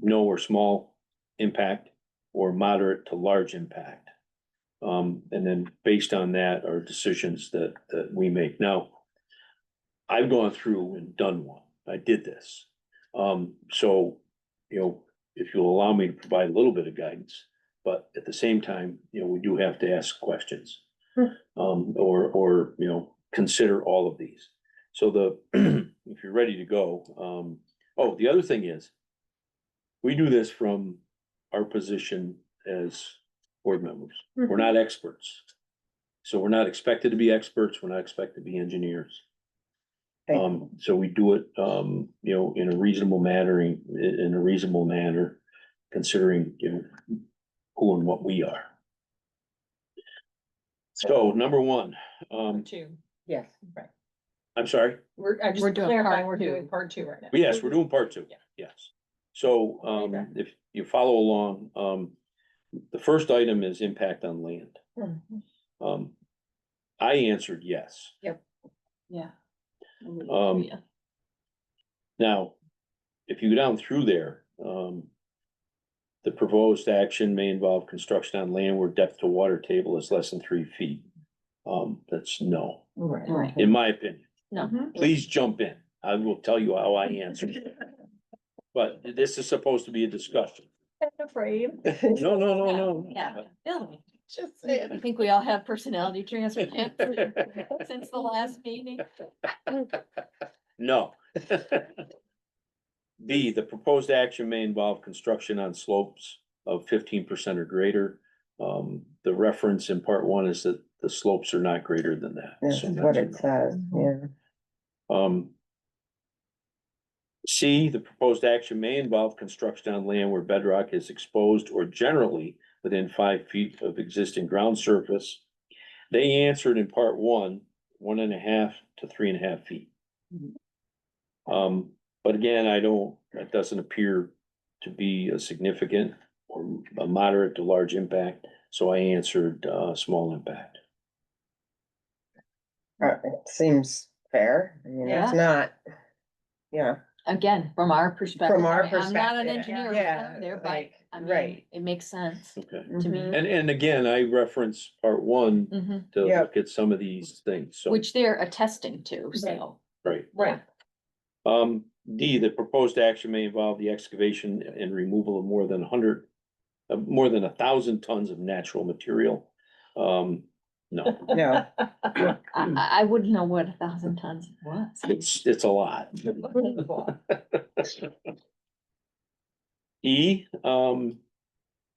no or small impact or moderate to large impact. And then based on that are decisions that we make. Now, I've gone through and done one. I did this. So, you know, if you'll allow me to provide a little bit of guidance, but at the same time, you know, we do have to ask questions. Or, you know, consider all of these. So if you're ready to go, oh, the other thing is, we do this from our position as board members. We're not experts. So we're not expected to be experts. We're not expected to be engineers. So we do it, you know, in a reasonable manner, considering, you know, who and what we are. So number one, Two. Yes. Right. I'm sorry. We're We're doing clarifying, part we're two. doing part two right now. Yes, we're doing part two. Yeah. Yes. So, if you follow along, the first item is impact on land. I answered yes. Yeah. Yeah. Now, if you go down through there, the proposed action may involve construction on land where depth to water table is less than 3 feet. That's no, Right. in my opinion. No. Please jump in. I will tell you how I answered. But this is supposed to be a discussion. Afraid. No. Yeah. Just I saying. think we all have personality transplants since the last meeting. No. B, the proposed action may involve construction on slopes of 15% or greater. The reference in part one is that the slopes are not greater than that. This So is what that's it a says, yeah. no. C, the proposed action may involve construction on land where bedrock is exposed or generally within 5 feet of existing ground surface. They answered in part 1.5 to 3.5 feet. But again, that doesn't appear to be a significant or a moderate to large impact, so I answered, small impact. It seems fair. I mean, it's Yeah. not, yeah. Again, from our perspective. From our I mean, I'm not an perspective, engineer yeah, there, but like, I mean, right. it makes sense Okay. to me. Mhm. And again, I reference part 1 Mhm. to Yep. look at some of these things, so, Which they're attesting to, so. right. Right. D, the proposed action may involve the excavation and removal of more than 1,000 tons of natural material. No, No. I wouldn't know what 1,000 tons was. it's a lot. E,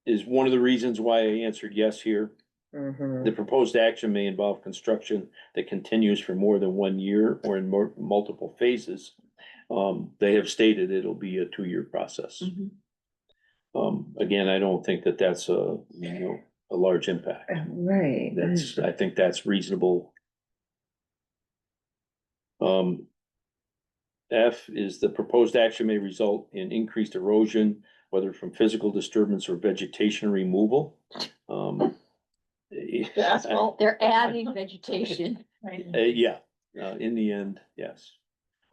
is one of the reasons why I answered yes here. Mhm. The proposed action may involve construction that continues for more than 1 year or in multiple phases. They have stated it'll be a 2-year process. Mhm. Again, I don't think that that's a large impact. Right. I think that's reasonable. F is the proposed action may result in increased erosion, whether from physical disturbance or vegetation removal. They're adding vegetation. Right. Yeah, in the end, yes.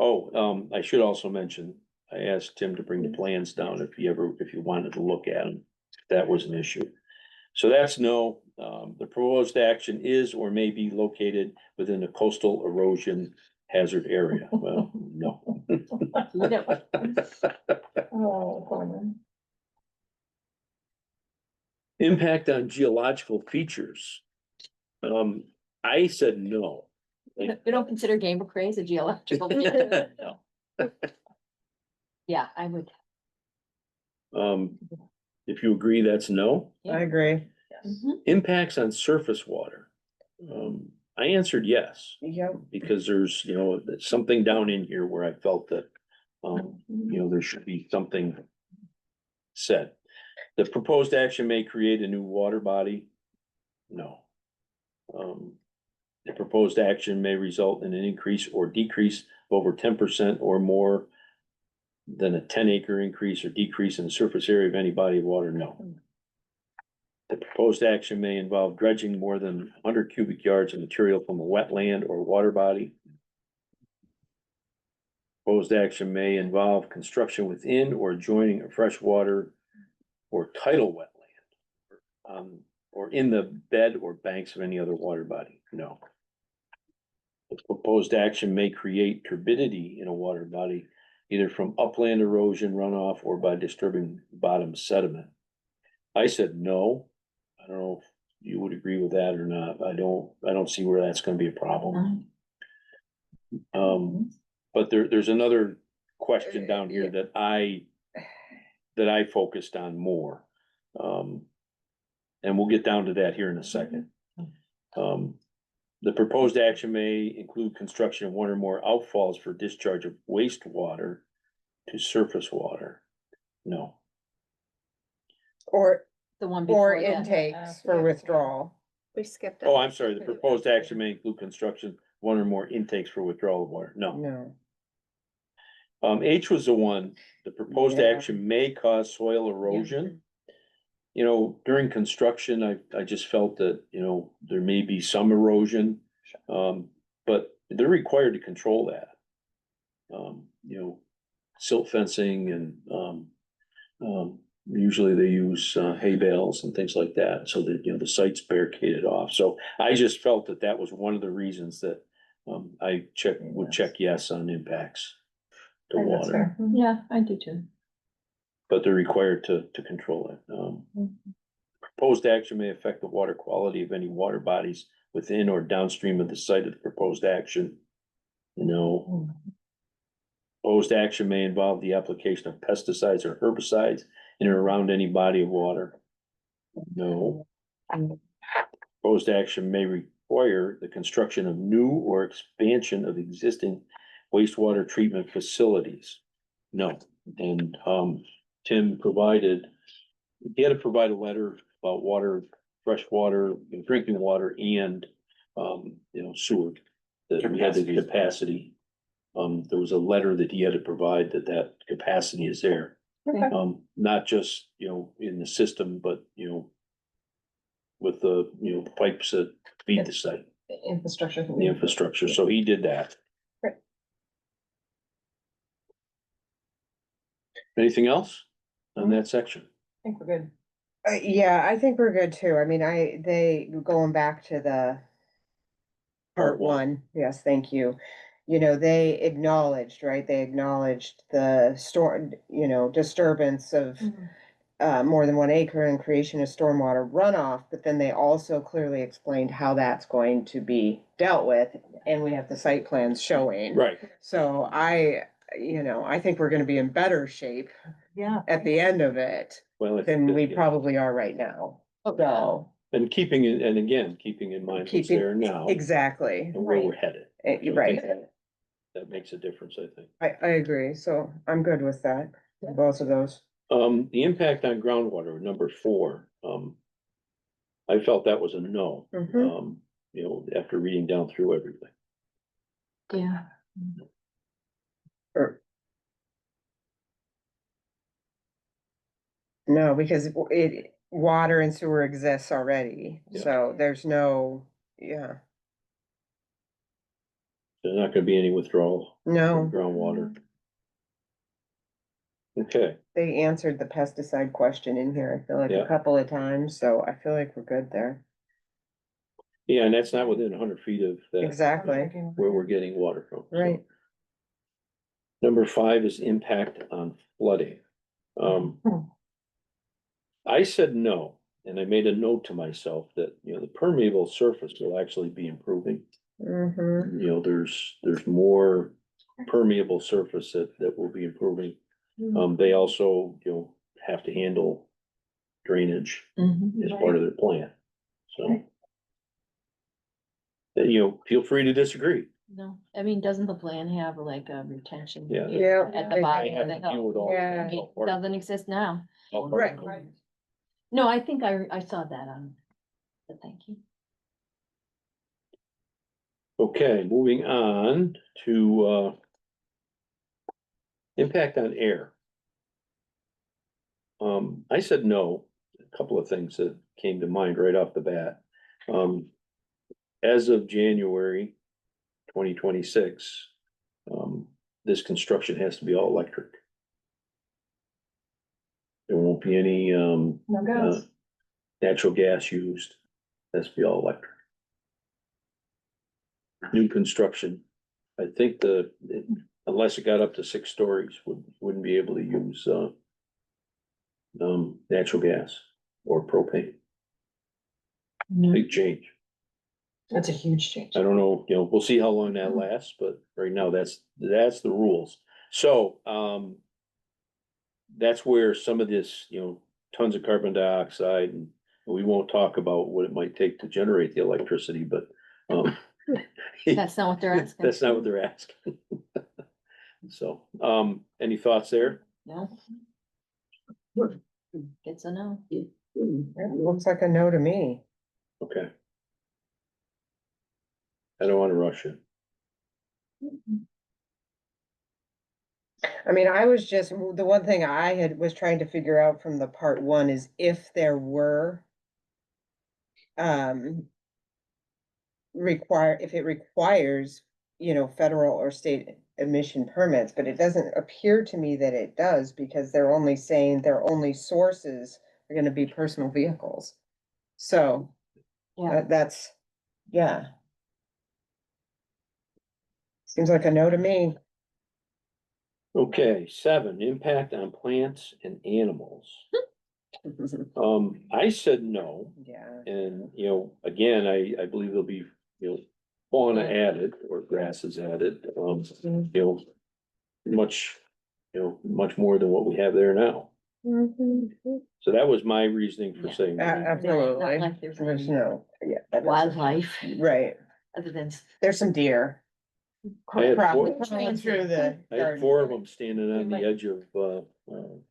Oh, I should also mention, I asked Tim to bring the plans down if you wanted to look at them, if that was an issue. So that's no. The proposed action is or may be located within a coastal erosion hazard area. Well, no. Oh, Impact on geological features. I said no. We don't consider Game of Craze a geological. feature. No. Yeah, I would. If you agree, that's no. I agree. Mhm. Impacts on surface water. I answered yes, Yep. because there's, something down in here where I felt that, there should be something said. The proposed action may create a new water body. No. The proposed action may result in an increase or decrease of over 10% or more than a 10-acre increase or decrease in the surface area of any body of water. No. The proposed action may involve dredging more than 100 cubic yards of material from a wetland or water body. Proposed action may involve construction within or adjoining a freshwater or tidal wetland, or in the bed or banks of any other water body. No. The proposed action may create turbidity in a water body, either from upland erosion runoff or by disturbing bottom sediment. I said no. I don't know if you would agree with that or not. I don't see where that's gonna be a problem. But there's another question down here that I focused on more. And we'll get down to that here in a second. The proposed action may include construction of one or more outfalls for discharge of wastewater to surface water. No. Or, The one or before that. intakes for withdrawal. We skipped it. Oh, I'm sorry. The proposed action may include construction, one or more intakes for withdrawal of water. No. No. H was the one, the proposed Yeah. action may cause soil erosion. During construction, I just felt that, there may be some erosion. But they're required to control that. Silt fencing and, usually they use, hay bales and things like that, so that, the site's barricaded off. So I just felt that that was one of the reasons that, I would check yes on impacts to water, Yeah, I do too. but they're required to control it. Proposed action may affect the water quality of any water bodies within or downstream of the site of the proposed action. No. Proposed action may involve the application of pesticides or herbicides in or around any body of water. No. Proposed action may require the construction of new or expansion of existing wastewater treatment facilities. No. And Tim provided he had to provide a letter about water, fresh water, drinking water and, sewer. That we had the Capacity. capacity. There was a letter that he had to provide that capacity is there. Okay. Not just, in the system, but, with the, pipes that feed the site, Infrastructure. the infrastructure. So he did that. Great. Anything else on that section? I think we're good. Yeah, I think we're good too. I mean, going back to the part one, yes, thank you. They acknowledged, right? They acknowledged the storm, disturbance of more than 1 acre and creation of stormwater runoff, but then they also clearly explained how that's going to be dealt with, and we have the site plans showing. Right. So I think we're gonna be in better shape Yeah. at the end of it Well, than we probably are right now. So, and keeping in mind what's there now exactly, and where we're headed. you're right. That makes a difference, I think. I agree, so I'm good with that, both of those. The impact on groundwater, number 4, I felt that was a no. Mhm. After reading down through everything. Yeah. No, because water and sewer exists already, Yeah. so there's no, yeah, There's not gonna be any withdrawal no. from groundwater. Okay, They answered the pesticide question in here, I feel like Yeah. a couple of times, so I feel like we're good there. yeah, and that's not within 100 feet of that, Exactly, where we're getting water from. so. right. Number 5 is impact on flooding. I said no, and I made a note to myself that, the permeable surface will actually be improving. Mm-hmm. There's more permeable surface that will be improving. They also, have to handle drainage as part of their plan, so. Feel free to disagree. No, I mean, doesn't the plan have like a retention? Yeah. Yeah. At the bottom have of the to deal hill? with all- Yeah. I mean, it doesn't exist now. all part of Right. it. No, I think I saw that on, but thank you. Okay, moving on to, impact on air. I said no, a couple of things that came to mind right off the bat. As of January 2026, this construction has to be all electric. There won't be any, No gas. natural gas used. Has to be all electric. New construction, I think unless it got up to 6 stories, wouldn't be able to use, natural gas or propane. Big change. That's a huge change. I don't know, we'll see how long that lasts, but right now that's the rules. So, that's where some of this, tons of carbon dioxide, and we won't talk about what it might take to generate the electricity, but, That's not what they're asking. that's not what they're asking. So, any thoughts there? No. It's a no. It looks like a no to me. Okay. I don't wanna rush it. I mean, I was just, the one thing was trying to figure out from the part one is if there were if it requires, federal or state emission permits, but it doesn't appear to me that it does, because they're only saying their only sources are gonna be personal vehicles. So, Yeah. yeah. Seems like a no to me. Okay, 7, impact on plants and animals. I said no, Yeah. and, again, I believe there'll be, fauna added or grasses added, much, much more than what we have there now. So that was my reasoning for Yeah. saying. no. Absolutely. Not like there's There's any no, yeah. that doesn't- wildlife Right, other than, there's some deer. I had Probably four, going through the I had garden. 4 of them standing on might- the edge of,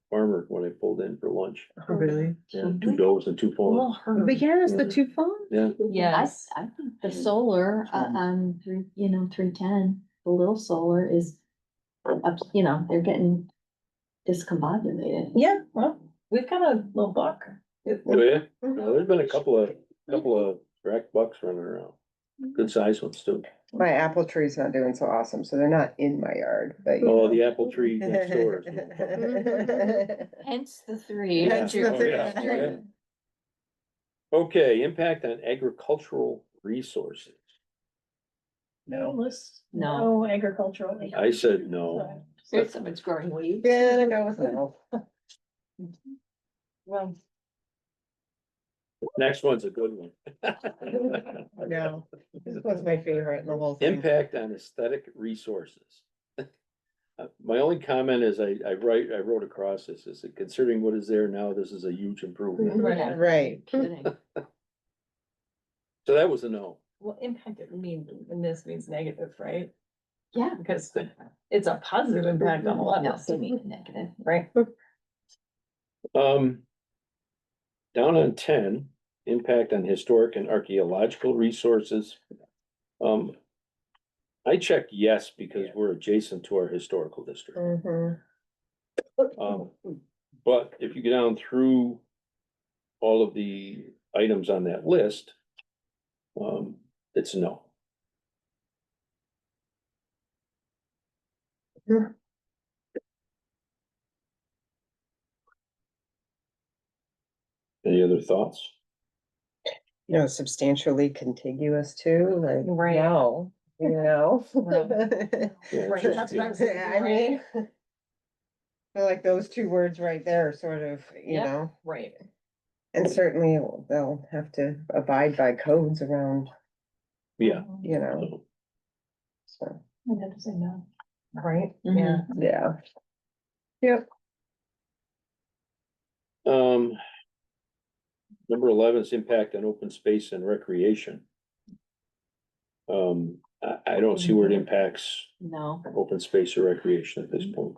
Farmer when I pulled in for lunch. Oh, really? Yeah, 2 does and 2 fawns. But yes, the two phones. Yeah, Yes. I think the solar, on three, 310, the little solar is, they're getting discombobulated. Yeah, well, we've got a little buck. oh yeah, well, there's been a couple of rack bucks running around, good sized ones too. My apple tree's not doing so awesome, so they're not in my yard, but. Oh, the apple tree next door is no fun. Hence the three. Yeah. Hence the Oh, three. yeah. Oh, yeah. Okay, impact on agricultural resources. No list, No. no agricultural. I said no. Here's someone's growing weeds. Yeah, I go with no. Well, Next one's a good one. No, this was my favorite in the whole thing. Impact on aesthetic resources. My only comment is I wrote across this, is that considering what is there now, this is a huge improvement. Right. Right. Kidding. So that was a no. well, impact it means, and this means negative, right? Yeah. Because it's a positive impact on a lot No, of they mean negative. right? Down on 10, impact on historic and archaeological resources. I checked yes, because we're adjacent to our historical district. Mhm. But if you get down through all of the items on that list, it's no. Any other thoughts? You know, substantially contiguous too, like, Right. no, you know? Yeah, Right, just- that's what I'm saying, I mean, I feel like those two words right there sort of, you Yep. know, Right. and certainly they'll have to abide by codes around, Yeah. you know, so. so, I'd have to say no. Right, Mhm. yeah. yeah. Yep. Number 11 is impact on open space and recreation. I don't see where it impacts No. open space or recreation at this point.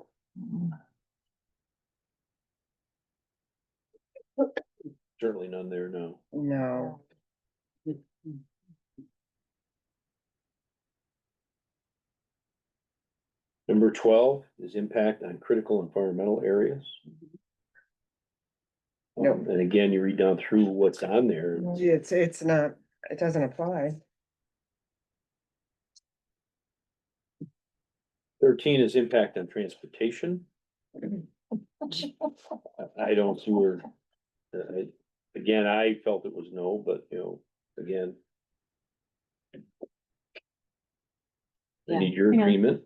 Certainly none there, no. No. Number 12 is impact on critical environmental areas. Nope. And again, you read down through what's on there. It's not, it doesn't apply. 13 is impact on transportation. I don't see where, again, I felt it was no, but again. I Yeah. need your Hang on. agreement.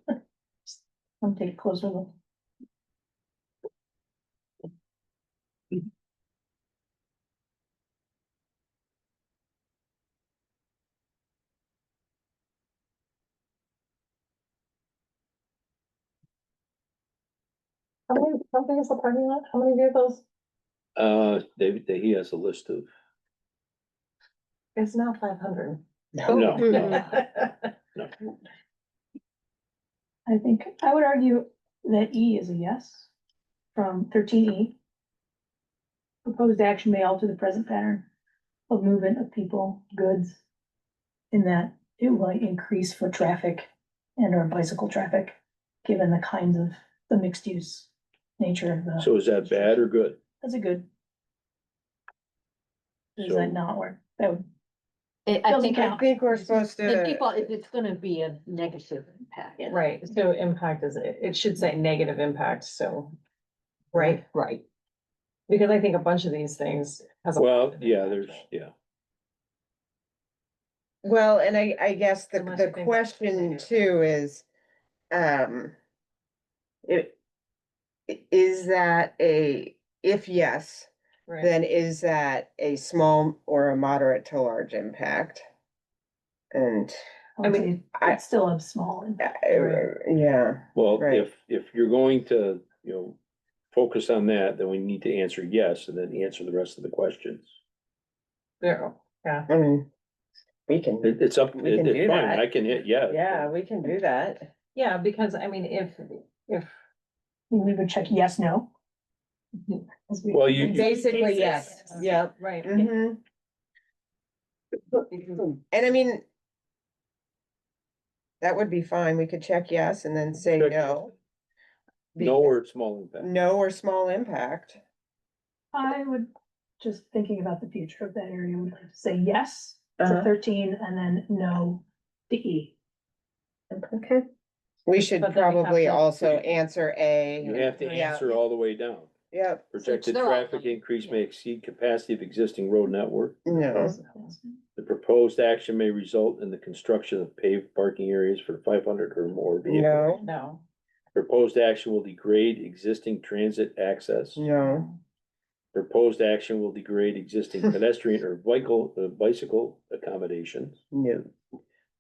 I'll take a closer look. How big is the parking lot? How many vehicles? He has a list of, It's now 500. no, Mhm. no. I think, I would argue that E is a yes from 13E. Proposed action may alter the present pattern of movement of people, goods, in that it might increase foot traffic and or bicycle traffic, given the kinds of the mixed use nature of the. So is that bad or good? That's a good. Does So- that not work? That would, I Doesn't think, count. I think we're supposed the to, people, it's gonna be a negative impact. Right, so impact is, it should say negative impact, so. Right, Right. because I think a bunch of these things has. a Well, positive yeah, impact, there's, right? yeah. well, and I guess Unless the you think question that's too is, it, is that if yes, Right. then is that a small or a moderate to large impact? And, I mean, mean, it's still a small impact. yeah, Well, Right. if you're going to, focus on that, then we need to answer yes and then answer the rest of the questions. Yeah, yeah. I mean, We can, It's up, We can do it's fine, that. I can hit, yeah. yeah, we can do that. Yeah, because I mean, if, We would check yes, no. As we- Well, you- Basically, yes, yep. right, Mhm. And I mean, that would be fine. We could check yes and then say Check no. No or small impact. No or small impact. I would, just thinking about the future of that area, would like to say yes to Uh-huh. 13 and then no to E. Okay. We should But then we have probably to- also answer A. You have to Yeah. answer all the way down. Yep, Projected they're all traffic fine. increase may exceed capacity of existing road network. no, The proposed action may result in the construction of paved parking areas for 500 or more vehicles. no, no, Proposed action will degrade existing transit access. no, Proposed action will degrade existing pedestrian or bicycle accommodations. no.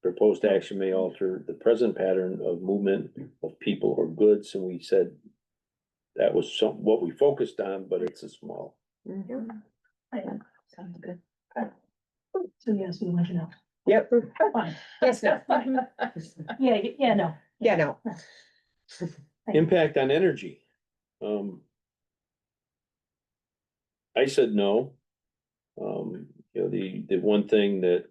Proposed action may alter the present pattern of movement of people or goods, and we said that was what we focused on, but it's a small. Mhm. Sounds good. So yes, we want to know. Yep, Fine. yes, no, Yeah, no. yeah, no. Impact on energy. I said no. You know, the one thing that,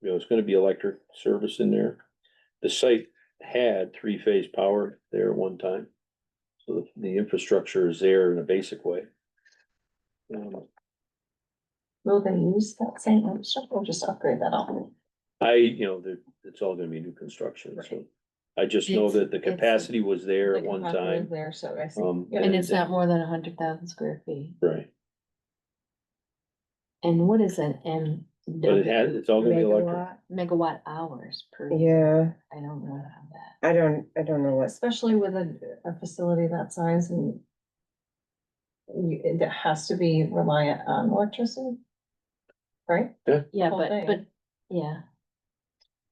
you know, it's gonna be electric service in there. The site had three-phase power there at one time. So the infrastructure is there in a basic way. will they use that same stuff or just upgrade that all? It's all gonna be new construction, so. I just know that the capacity was there at one time. There, so I see. Yeah. And it's not more than 100,000 square feet. Right, And what is an M? but it's all gonna be electric. Megawatt hours per. Yeah, I don't know how that. I don't know what, Especially with a facility that size and it has to be reliant on electricity. Right? Yeah, Whole but, thing. yeah,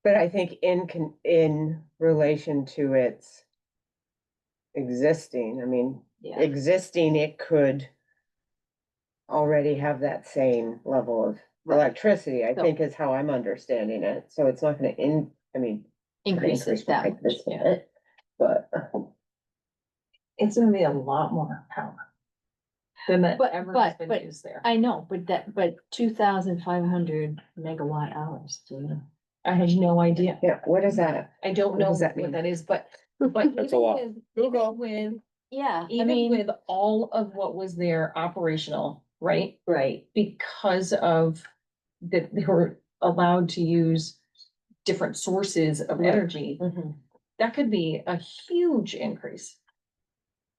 but I think in relation to its existing, I mean, yeah. existing, it could already have that same level of Right. electricity, I So- think is how I'm understanding it. So it's not gonna I mean. Increase it that by much, this yeah. bit, but It's gonna be a lot more power. Than that But- ever but- has been but- used there. I know, but 2,500 megawatt hours, do you? I have no idea. yeah, what is that? I don't What know does that what mean? that is, but That's a lot. Google. Yeah, I Even mean, with all of what was there operational, right? right, Because of that they were allowed to use different sources of Right. energy, mhm. that could be a huge increase.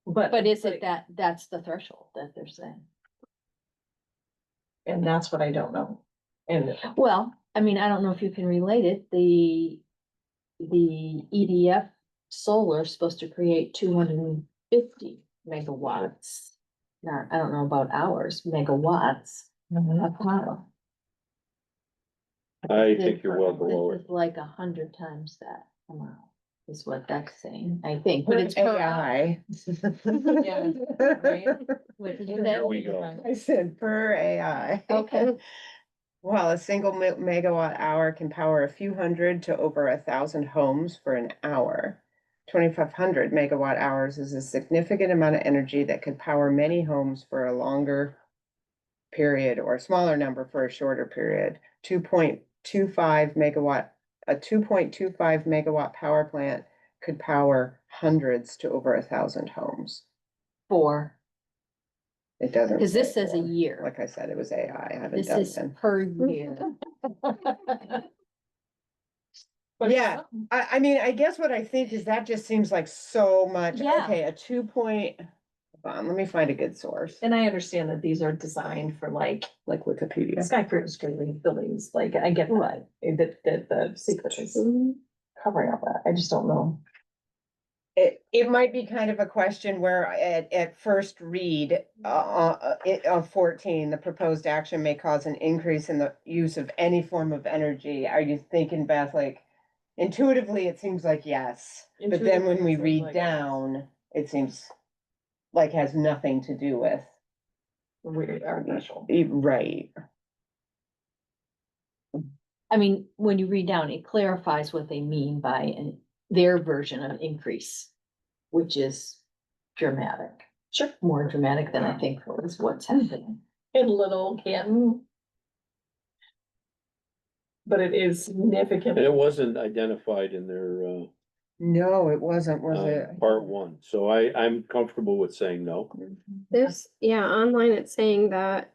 But is it that's the threshold that they're saying? And that's what I don't know. And Well, I mean, I don't know if you can relate it, the EDF solar is supposed to create 250 megawatts. Not, I don't know about hours, megawatts of power. I think you're well below This it. is like 100 times that amount, is what that's saying, I think, but it's per hour. AI. Yeah, right. What did you Here say? we go. I said per AI. Okay. While a single megawatt hour can power a few hundred to over 1,000 homes for an hour. 2,500 megawatt hours is a significant amount of energy that could power many homes for a longer period or a smaller number for a shorter period. 2.25 megawatt, a 2.25 megawatt power plant could power hundreds to over 1,000 homes. For, It doesn't. because this say says a more. year, Like I said, it was AI. I haven't this done is it. per year. Yeah, I mean, I guess what I think is that just seems like so much. Yeah. Okay, a 2 point, hold on, let me find a good source. And I understand that these are designed for like Wikipedia. skyscraper buildings, like I get that, that the secret is covering all that. I just don't know. It might be kind of a question where at first read, of 14, the proposed action may cause an increase in the use of any form of energy. Are you thinking, Beth, like intuitively, it seems like yes, but then when we Intuitively, it seems read like yes. down, it seems like has nothing to do with. Weird, artificial. Right. I mean, when you read down, it clarifies what they mean by their version of increase, which is dramatic. Sure. More dramatic than I think is what's happening in Little Canton. But it is significant. And it wasn't identified in their, No, it wasn't, was it? part one, so I'm comfortable with saying no. This, yeah, online it's saying that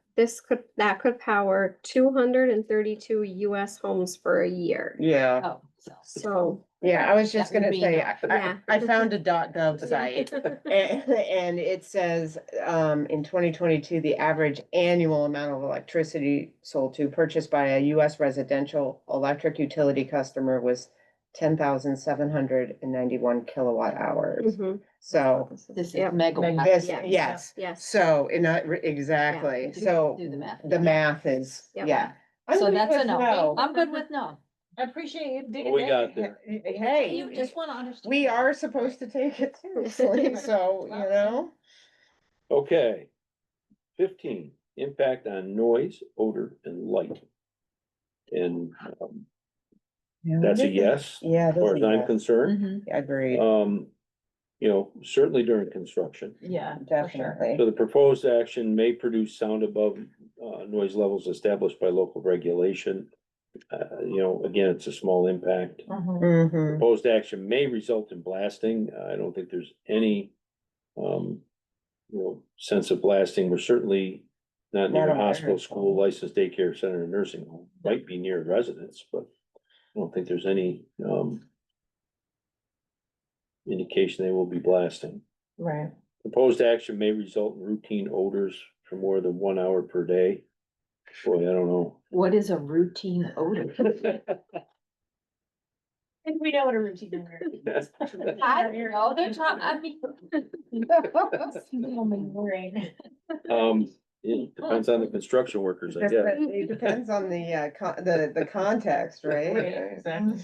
that could power 232 US homes for a year. Yeah, Oh, So, yeah, I was just That would gonna be say, enough. Yeah. I found a .gov site. And it says, in 2022, the average annual amount of electricity sold to purchased by a US residential electric utility customer was 10,791 kilowatt hours. mhm, So this is Yep. megawatt. this, Yes. yes, yes. so, exactly, Do- so Do the math. the math is, Yep. yeah. I'm So good that's a with no. I'm good with no. I appreciate you digging What we in. got there? Hey, You just wanna understand. we are supposed to take it seriously, so, you know. Okay. 15, impact on noise, odor, and light. And, that's a yes, Yeah, as far as I'm concerned. Mhm. Agreed, Certainly during construction. Yeah, for sure. definitely. So the proposed action may produce sound above, noise levels established by local regulation. Again, it's a small impact. Mhm. Mm-hmm, Proposed action may result in blasting. I don't think there's any, sense of blasting. We're certainly not near Not a aware. hospital, school, licensed daycare center, or nursing home. Might be near residents, but I don't think there's any, indication they will be blasting. Right. Proposed action may result in routine odors for more than 1 hour per day. Boy, I don't know. What is a routine odor? I think we know what a routine odor is. I don't know, they're talking, I mean. Oh, my brain. It depends on the construction workers, I guess. it depends on the context, right? Exactly.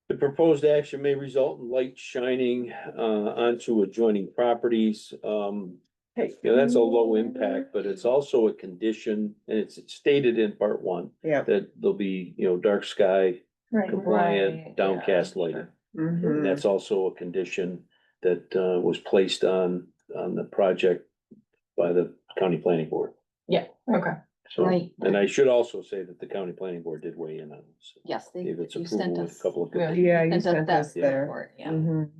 The proposed action may result in light shining onto adjoining properties. That's a low impact, but it's also a condition, and it's stated in part one. Yeah. That there'll be, dark sky Right. compliant, Right, downcast yeah, lighting. Mhm. And that's also a condition that was placed on the project by the county planning board. Okay. So, Right. and I should also say that the county planning board did weigh in on this. Yes, they, Gave its you sent approval with us. a couple of. Yeah. conditions. Yeah, you sent us sent that us there. report, yeah. Mhm.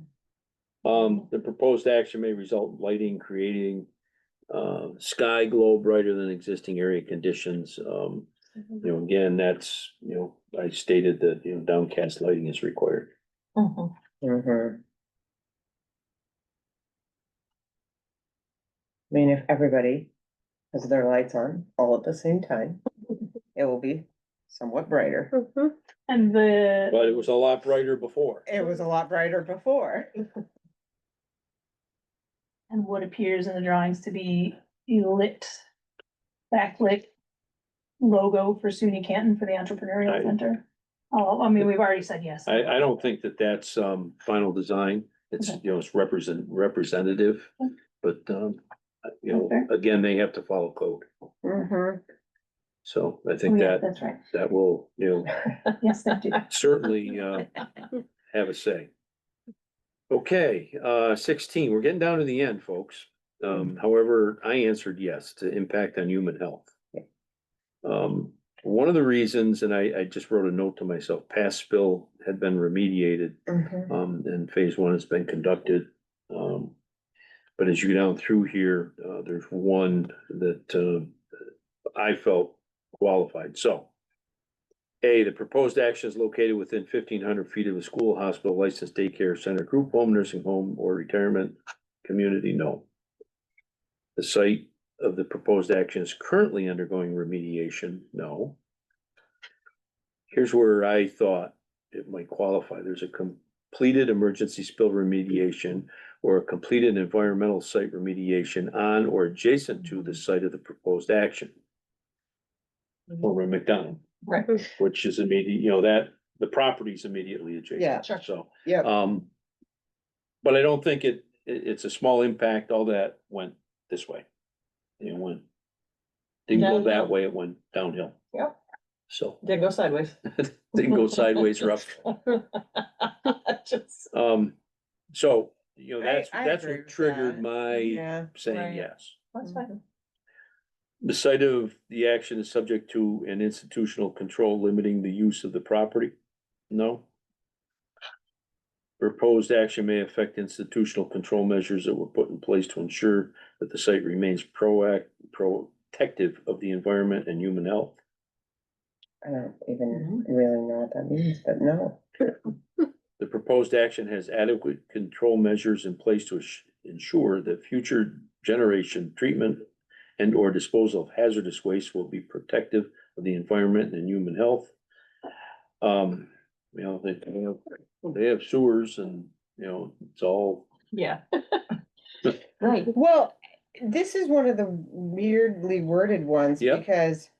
The proposed action may result in lighting, creating sky glow brighter than existing area conditions. Again, that's, I stated that, downcast lighting is required. Mhm. Mhm. I mean, if everybody has their lights on all at the same time, it will be somewhat brighter. mhm. And But it was a lot brighter before. It was a lot brighter before. and what appears in the drawings to be a backlit logo for SUNY Canton for the entrepreneurial I- center. Oh, I mean, we've already said yes. I don't think that that's final design. It's, Okay. it's representative, Okay. but, Okay. again, they have to follow code. Mhm. So I Oh, think yeah, that, that's right. that will, Yes, they do. certainly, have a say. Okay, 16, we're getting down to the end, folks. However, I answered yes to impact on human health. One of the reasons, and I just wrote a note to myself, past spill had been remediated, Mhm. and phase one has been conducted. But as you go down through here, there's one that, I felt qualified, so. A, the proposed action is located within 1,500 feet of a school, hospital, licensed daycare center, group home, nursing home, or retirement community, no. The site of the proposed action is currently undergoing remediation, no. Here's where I thought it might qualify. There's a completed emergency spill remediation or a completed environmental site remediation on or adjacent to the site of the proposed action. Over in McDonald. Right. Which is immediate, that the property's immediately adjacent. Yeah. Sure. So, Yep. but I don't think it's a small impact. All that went this way. It didn't go Downhill. that way, it went downhill. Yep. So, Didn't go sideways. didn't go sideways rough. Just, So, you know, I that's agree what with triggered that. my Yeah. saying Right. yes. That's fine. The site of the action is subject to an institutional control limiting the use of the property? No. Proposed action may affect institutional control measures that were put in place to ensure that the site remains protective of the environment and human health. I don't even really know what that means, but no. The proposed action has adequate control measures in place to ensure that future generation treatment and or disposal of hazardous waste will be protective of the environment and human health. You know, they have sewers and, you know, it's all. yeah. Right. Well, this is one of the weirdly worded ones Yep. because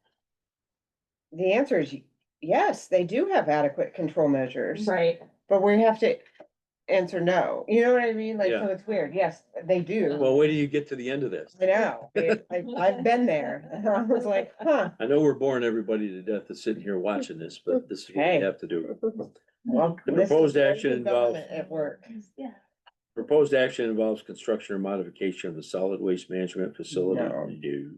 the answer is yes, they do have adequate control measures, Right. but we have to answer no. You know what I mean? Like, Yeah. so it's weird. Yes, they do. Well, wait till you get to the end of this. I know. I've been there. I was like, huh. I know we're boring everybody to death that's sitting here watching this, but this is what we Hey. have to do. Well, The this is proposed very action good involves- government At work. Yeah. Proposed action involves construction or modification of the solid waste management facility. No. No.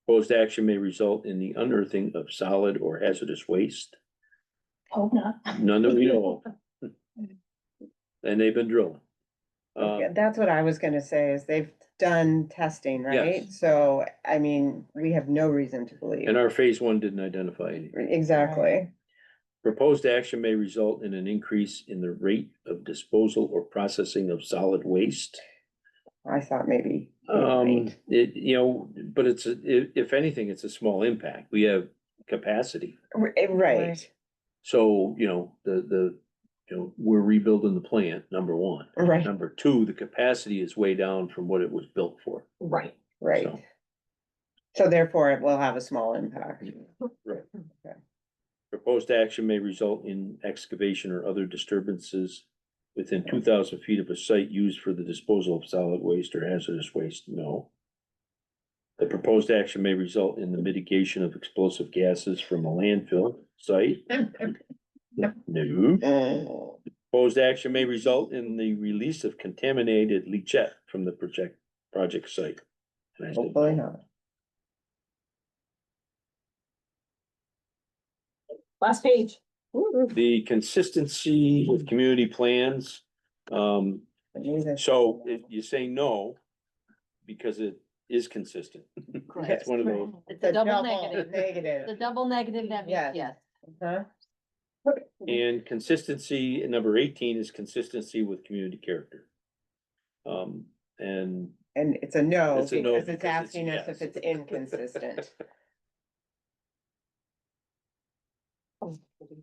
Proposed action may result in the unearthing of solid or hazardous waste. Hope not. None that we know of. And they've been drilling. Yeah, that's what I was gonna say is they've done testing, right? Yes. So, I mean, we have no reason to believe. And our phase one didn't identify anything. Exactly. Proposed action may result in an increase in the rate of disposal or processing of solid waste. I thought maybe. It, you know, but if anything, it's a small impact. We have capacity. Right, So, you know, we're rebuilding the plant, number one. right, Number two, the capacity is way down from what it was built for. Right. right. So, So therefore it will have a small impact. right. Okay. Proposed action may result in excavation or other disturbances within 2,000 feet of a site used for the disposal of solid waste or hazardous waste. No. The proposed action may result in the mitigation of explosive gases from a landfill site. No. Proposed action may result in the release of contaminated leachate from the project site. And I said Hopefully no. not. Last page. The consistency with community plans. So if you say no, because it is consistent. It's one of those. It's a double negative. Negative. The double negative, that means Yes. yes. Huh? And consistency, number 18 is consistency with community character. And And it's a no It's a no because it's because it's asking us yes. if it's inconsistent.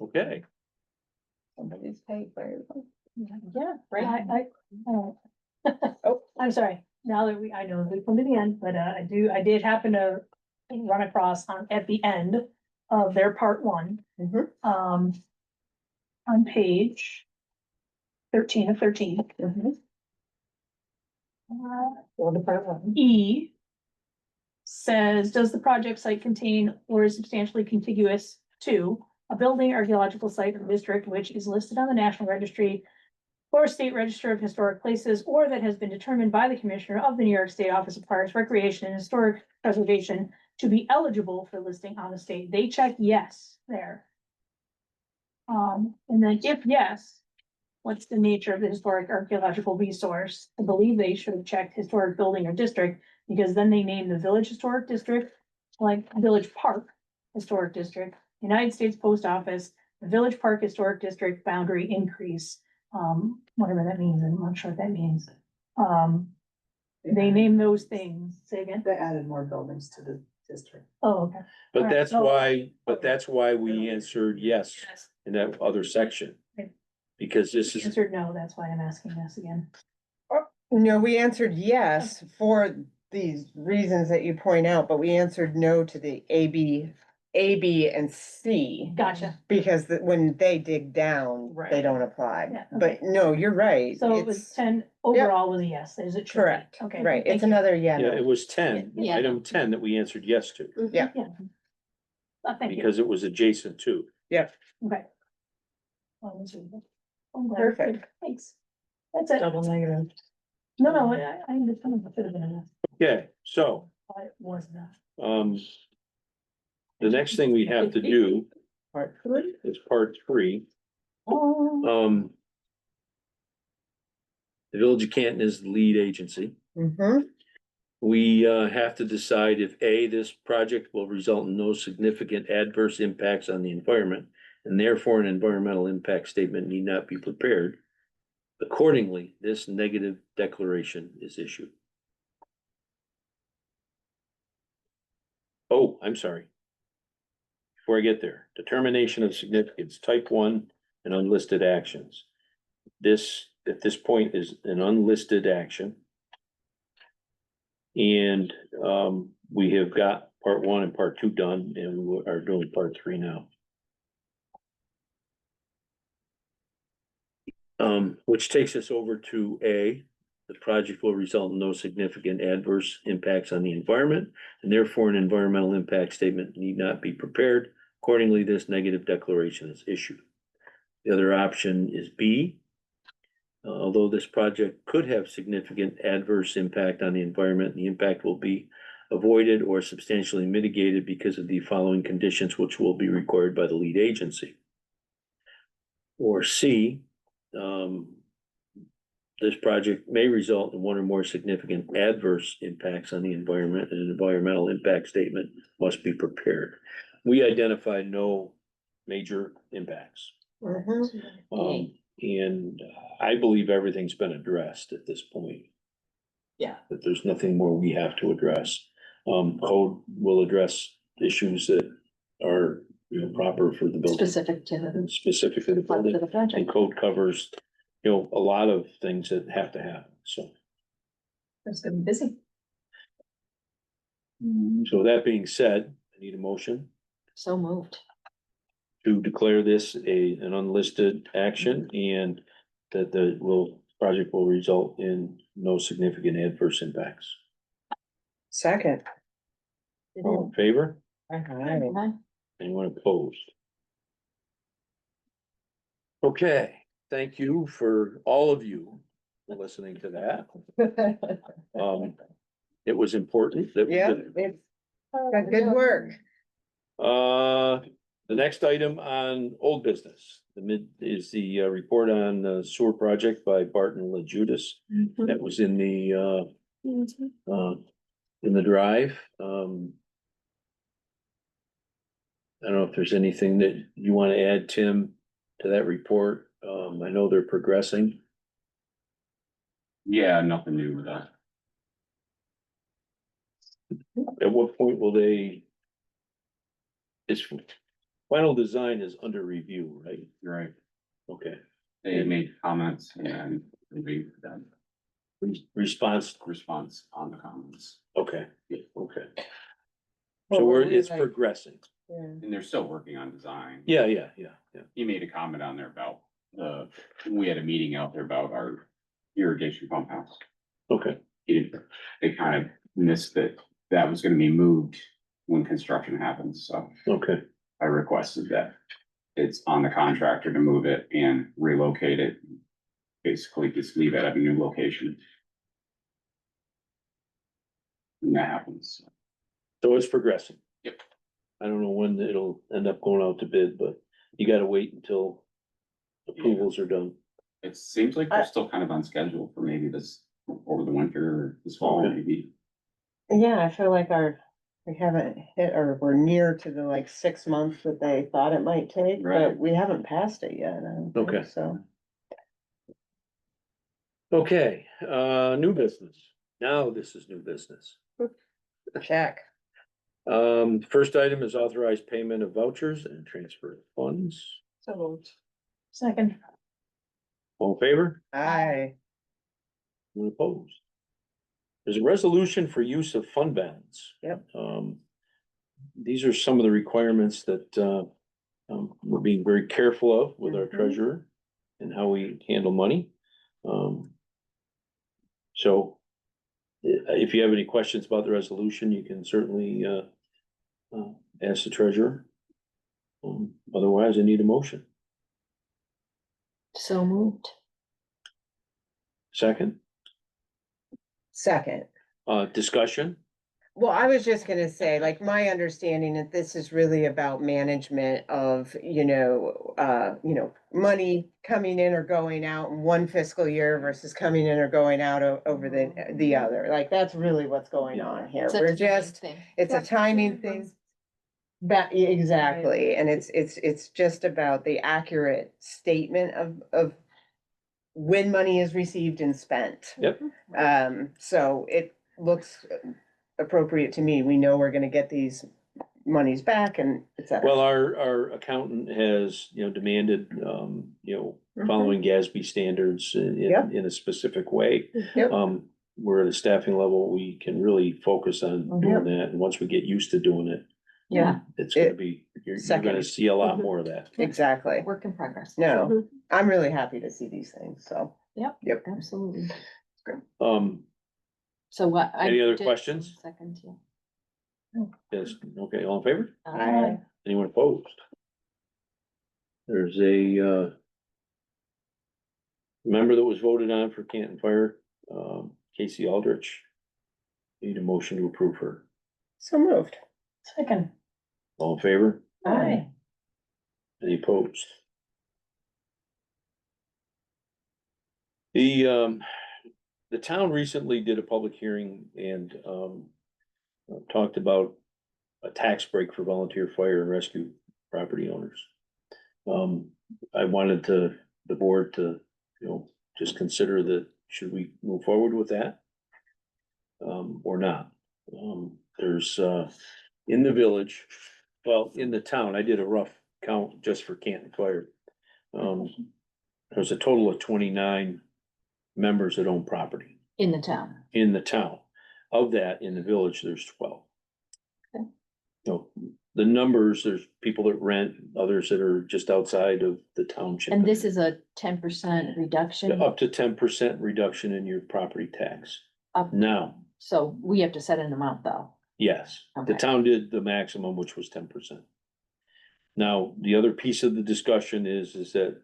okay, Somebody's paper. Yeah, right. Oh, I'm sorry. Now that I know we come to the end, but I did happen to run across at the end of their part one. Mhm. On page 13 of 13. Mhm. Well, the part one. E says, does the project site contain or is substantially contiguous to a building, archaeological site, or district which is listed on the National Registry or State Register of Historic Places, or that has been determined by the Commissioner of the New York State Office of Parks, Recreation, and Historic Preservation to be eligible for listing on the state? They check yes there. And then if yes, what's the nature of the historic archaeological resource? I believe they should have checked historic building or district, because then they name the Village Historic District, like Village Park Historic District, United States Post Office, the Village Park Historic District boundary increase, whatever that means, I'm not sure what that means. They name those things, say again? They added more buildings to the district. Oh, okay. but Alright, that's so- why we answered yes in that other section. Okay. Because this is, Answered no, that's why I'm asking this again. No, we answered yes for these reasons that you point out, but we answered no to the A, B, and C. Gotcha. Because when they dig down, Right. they don't apply. Yeah, But no, you're right. So it was It's 10 overall was a yes, as it should be. correct. Okay. Right, thank it's you. another yeah. yeah, no. it was 10, Yeah. item 10 that we answered yes to. Yeah. Thank you. because it was adjacent to. Okay. Well, this is- I'm glad. Perfect. Thanks. That's it. Double negative. No, I understand the fit of it. Okay, so, It was not. the next thing we have to do Part three. is part 3. Oh, The Village of Canton is the lead agency. Mhm. We have to decide if A, this project will result in no significant adverse impacts on the environment, and therefore an environmental impact statement need not be prepared. Accordingly, this negative declaration is issued. Oh, I'm sorry. Before I get there, determination of significance, type 1 and unlisted actions. This, at this point, is an unlisted action. And we have got part 1 and part 2 done, and we are doing part 3 now. Which takes us over to A, the project will result in no significant adverse impacts on the environment, and therefore an environmental impact statement need not be prepared. Accordingly, this negative declaration is issued. The other option is B. Although this project could have significant adverse impact on the environment, the impact will be avoided or substantially mitigated because of the following conditions, which will be required by the lead agency. Or C, this project may result in one or more significant adverse impacts on the environment, and an environmental impact statement must be prepared. We identified no major impacts. Mhm. And I believe everything's been addressed at this point. Yeah. That there's nothing more we have to address. Code will address issues that are, proper for the building. Specific to the, Specific to the to building, the project. and code covers, a lot of things that have to happen, so. It's gonna be busy. So that being said, I need a motion So moved. to declare this an unlisted action, and that the project will result in no significant adverse impacts. Second. All in favor? Aye. Anyone opposed? Okay, thank you for all of you for listening to that. It was important that. Yeah, it's got good work. The next item on old business, is the report on the sewer project by Barton LaJudas. That was in the drive. I don't know if there's anything that you want to add, Tim, to that report. I know they're progressing. Yeah, nothing new with that. At what point will they? Its final design is under review, right? You're right. Okay. They made comments and reviewed them. Response, Response on the comments. okay, okay. Well, So what we it's like- progressing. Yeah. And they're still working on design. Yeah. He made a comment on there about we had a meeting out there about our irrigation pump house. Okay, They kind of missed that was gonna be moved when construction happens, so okay, I requested that. It's on the contractor to move it and relocate it. Basically, just leave it at a new location. And that happens. so it's progressing. Yep. I don't know when it'll end up going out to bid, but you gotta wait until approvals are done. It seems like they're still kind of on schedule for maybe this, over the winter, or this fall, Okay. maybe. Yeah, I feel like we haven't hit, or we're near to the 6 months that they thought it might take, but Right. we haven't passed it yet. I don't think Okay. So. Okay, new business. Now this is new business. Check. First item is authorized payment of vouchers and transfer of funds. So moved. second. All in favor? Aye. Anyone opposed? There's a resolution for use of fund balance. Yep. These are some of the requirements that, we're being very careful of with our Mhm. treasurer and how we handle money. So if you have any questions about the resolution, you can certainly, ask the treasurer. Otherwise, I need a motion. So moved. Second, Second. discussion? Well, I was just gonna say, like, my understanding that this is really about management of, money coming in or going out in one fiscal year versus coming in or going out over the other. Like, that's really what's going on here. Such a We're timing just, thing. it's a timing thing. Exactly, and it's just about the accurate statement of when money is received and spent. Yep. So it looks appropriate to me. We know we're gonna get these monies back and et cetera. Well, our accountant has, demanded, following GASB standards Yep. in a specific way. Yep. We're at a staffing level, we can really focus on doing that, and once we get used to doing it, Yeah. it's gonna be, you're gonna Second. see a lot Mhm. more of that. Exactly. Work in progress. No, I'm really happy to see these things, so. Yep. Yep. Absolutely. Um, So what? I Any other did questions? Second, yeah. yes, okay, all in favor? Aye. Anyone opposed? There's a member that was voted on for Canton Fire, Casey Aldrich. Need a motion to approve her. So moved. Second. All in favor? Aye. Any opposed? The town recently did a public hearing and, talked about a tax break for volunteer fire and rescue property owners. I wanted the board to, just consider that, should we move forward with that? Or not? There's, in the village, well, in the town, I did a rough count just for Canton Fire. There's a total of 29 members that own property In the town. in the town. Of that, in the village, there's 12. Okay. So the numbers, there's people that rent, others that are just outside of the township. And this is a 10% reduction. Up to 10% reduction in your property tax. Up. Now, So we have to set an amount though. yes, the Okay. town did the maximum, which was 10%. Now, the other piece of the discussion is that,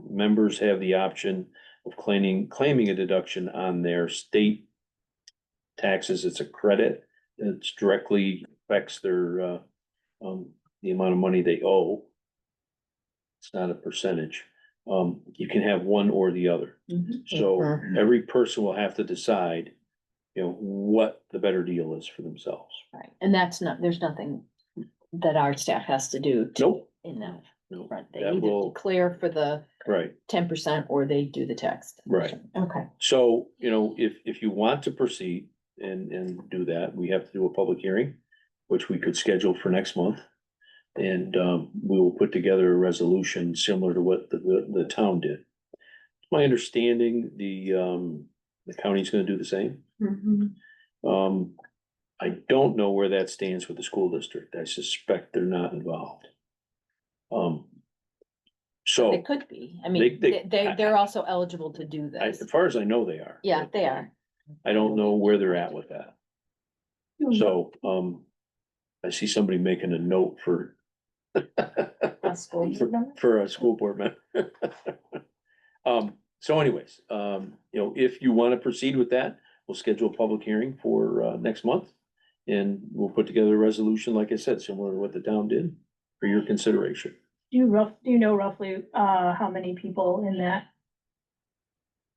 members have the option of claiming a deduction on their state taxes. It's a credit. It's directly affects their, the amount of money they owe. It's not a percentage. You can have one or the other. So Mhm. every person will have to decide, what the better deal is for themselves. Right. And that's not, there's nothing that our staff has to do. Nope. In that No, front. They that either will, declare for the right, 10% or they do the tax. right. Okay. So, if you want to proceed and do that, we have to do a public hearing, which we could schedule for next month. And, we will put together a resolution similar to what the town did. My understanding, the county's gonna do the same. I don't know where that stands with the school district. I suspect they're not involved. So, They could be. I mean, They- they're also eligible to do as this. far as I know, they are. Yeah, but, they are. I don't know where they're at with that. So, I see somebody making a note for A school board member? for a school board member. So anyways, if you wanna proceed with that, we'll schedule a public hearing for, next month. And we'll put together a resolution, like I said, similar to what the town did, for your consideration. Do you know roughly, how many people in that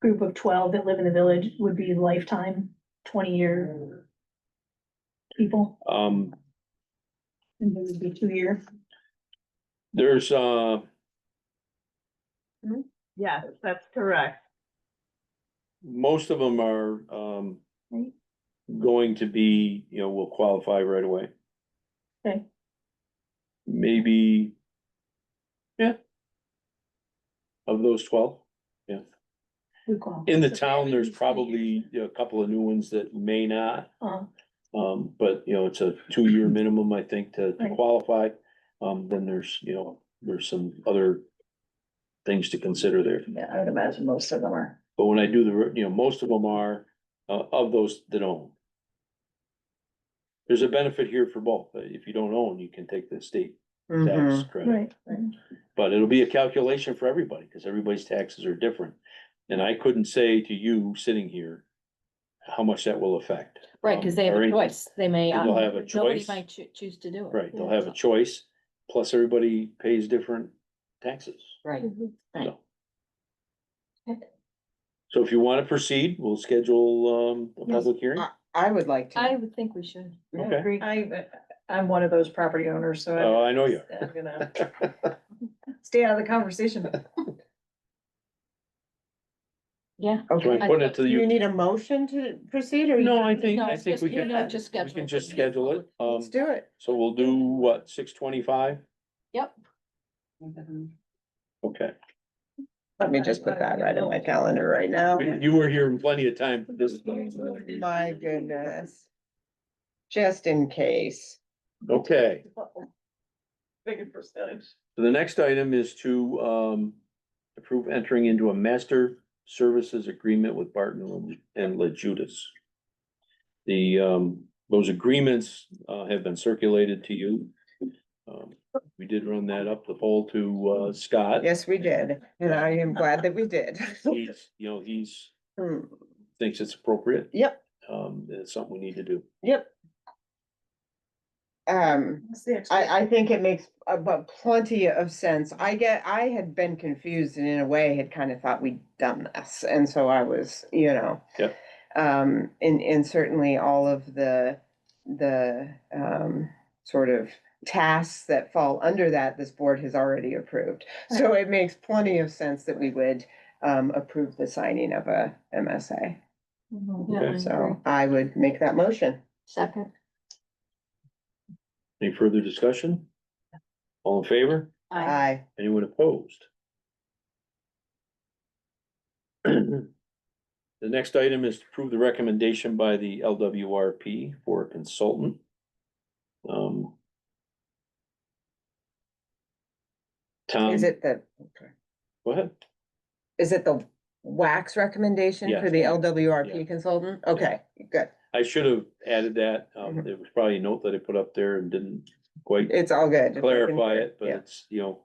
group of 12 that live in the village would be lifetime, 20-year people? Um, And it would be 2-year? there's, Yes, that's correct. most of them are, Right. going to be, will qualify right away. Okay. Maybe. Yeah. Of those 12, We qualify. in the town, there's probably a couple of new ones that may not. But it's a 2-year minimum, I think, to Right. qualify. Then there's some other things to consider there. Yeah, I would imagine most of them are. But when I do most of them are, of those that own. There's a benefit here for both. If you don't own, you can take the state Mhm. credit. Right, right. But it'll be a calculation for everybody, because everybody's taxes are different. And I couldn't say to you sitting here how much that will affect. Right, cause they have or a anything. choice. They may, They'll have a nobody choice. might choose to do it. Right, they'll Yeah, have a so- choice, plus everybody pays different taxes. Right, right. So. So if you wanna proceed, we'll schedule, a Yes. public hearing. I would like I to. would think we should. Okay. I'm one of those property owners, so. Oh, I know you. I'm gonna stay out of the conversation. Yeah. So I put it to Do you you. need a motion to proceed or? No, you- I think, No, I it's think just, we you can, know, just we schedule. can just schedule it. Let's do it. So we'll do what, 6:25? Yep. Okay. Let me just put that right in my calendar right now. You were here in plenty of time for this. My goodness. Just in case. Okay, Big percentage. so the next item is to, approve entering into a master services agreement with Barton and LaJudas. Those agreements, have been circulated to you. We did run that up the pole to, Scott. Yes, we did. And I am glad that we did. He's, he's, Hmm. thinks it's appropriate. Yep, It's something we need to do. yep. I think it makes but plenty of sense. I had been confused and in a way had kind of thought we'd done this. And so I was, Yep. And certainly all of the, sort of tasks that fall under that, this board has already approved. So it makes plenty of sense that we would, approve the signing of a MSA. Yeah, I agree. So I would make that motion. Second. Any further discussion? All in favor? Aye. Anyone opposed? The next item is to approve the recommendation by the LWRP for a consultant. Tom, Is it the, go ahead. is it the wax recommendation for Yes. the LWRP Yeah. consultant? Okay, good. I should have added that. Mhm. There was probably a note that I put up there and didn't quite It's all good. clarify it, but Yeah. it's, the Yep.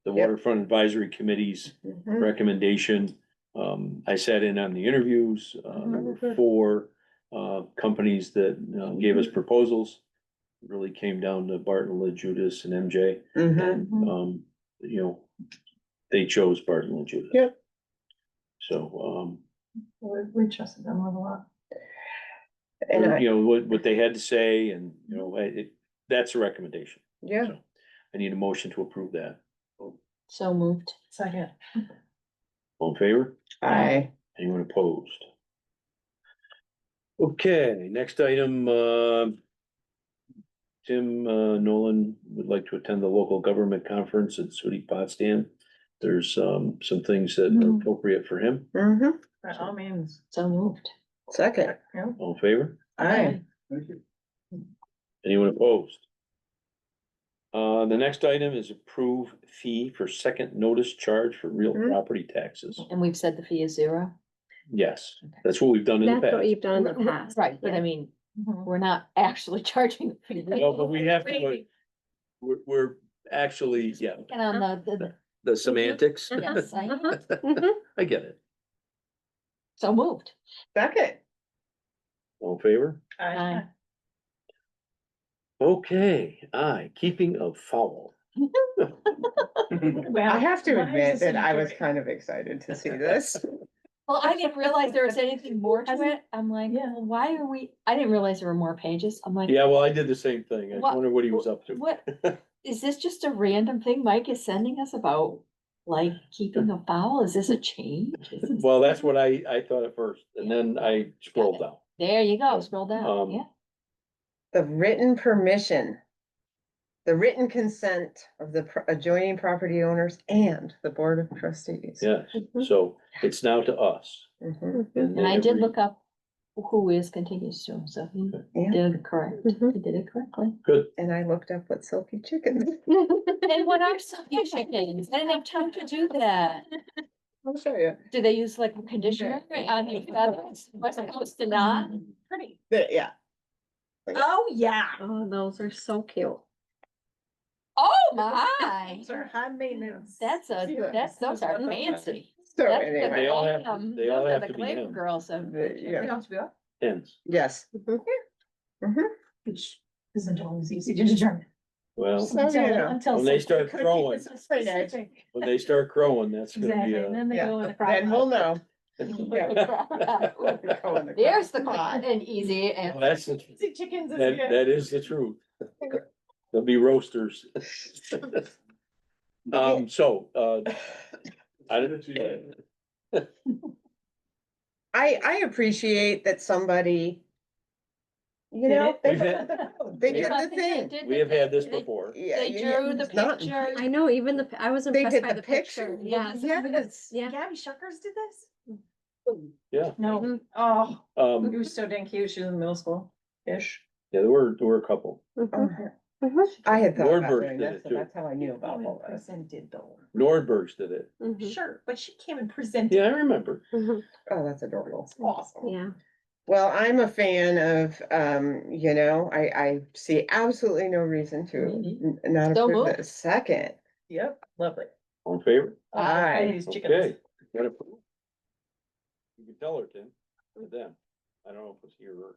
Waterfront Advisory Committee's Mhm. recommendation. I sat in on the interviews, there were Mhm. 4 companies that gave us proposals. It really came down to Barton, LaJudas and MJ. Mhm. And, they chose Barton, LaJudas. Yep. So, We trusted them a lot. And I, what they had to say and, that's a recommendation. yeah, So I need a motion to approve that. So moved. Second. All in favor? Anyone opposed? Okay, next item, Tim Nolan would like to attend the local government conference at Sooty Potsdam. There's some things that are appropriate for him. mhm, By all means. So moved. second. All in favor? Aye. Thank you. Anyone opposed? The next item is approve fee for second notice charge for real Mhm. property taxes. And we've said the fee is 0. Yes, that's what we've done in the That's what past. you've done in the past. Right, but I mean, we're not actually charging. the fee. Well, but we have to, we're actually, yeah, And on the, the semantics. yes, I am. Mhm. I get it. So moved. Second. All in favor? Aye. Okay, keeping of foul. I have to admit that I was kind of excited to see this. Well, I didn't realize there was anything more to it. I'm like, Yeah. well, why are we, I didn't realize there were more pages. I'm like, Yeah, well, I did the same thing. I What- wondered what he was up to. what, is this just a random thing Mike is sending us about, like, keeping a foul? Is this a change? Is this- Well, that's what I thought at first, and then I scrolled down. There you go, scroll down, Um, yeah. The written permission, the written consent of the adjoining property owners and the board of trustees. Yes, so it's now to us. Mhm. And I did look up who is contiguous to him, so he Yeah. did it correct, Mhm. he did it correctly. Good. And I looked up what silky chickens. And what are silky chickens? I didn't have time to do that. I'll show you. Do they use like conditioner on your feathers? Was it supposed to not? Pretty. Yeah. Oh, yeah. Oh, those are so cute. Oh, my. Those are high maintenance. Those are fancy. So That's anyway. They all have, they all those are have the to be Clever hens. girls have. Yeah. Hens. Yes. Which isn't always easy to determine. Well, So, you know, Until when they something start could be crowing, specific. when they start crowing, that's gonna Exactly, be and then they Yeah, go in the crowd. then we'll know. There's the quick and easy Well, and. that's the, Chickens that is the truth. There'll be roasters. So, I didn't. I appreciate that somebody, you Did know, it? they We've had- did the thing. We have had this before. Yeah, They drew the it's not- picture. I know, even I was They impressed did by the the picture, picture. yes. Yes. Yeah. Gabby Shuckers did this? Yeah. No, Oh, It was so dang cute. She was in middle school-ish. Yeah, there were a couple. Mhm. I had thought about Nordberg doing did that, it so too. that's how I knew about all this. presented though. Nordbergs did it. Mhm. Sure, but she came and presented. Yeah, I remember. Mhm. Oh, that's adorable. Awesome. Yeah. Well, I'm a fan of, you know, I see absolutely no reason to not So approve moved. it. Second. Yep, lovely. All in favor? Aye. These chickens. Okay. Got it. You can tell her, Tim, or them. I don't know if it's here or.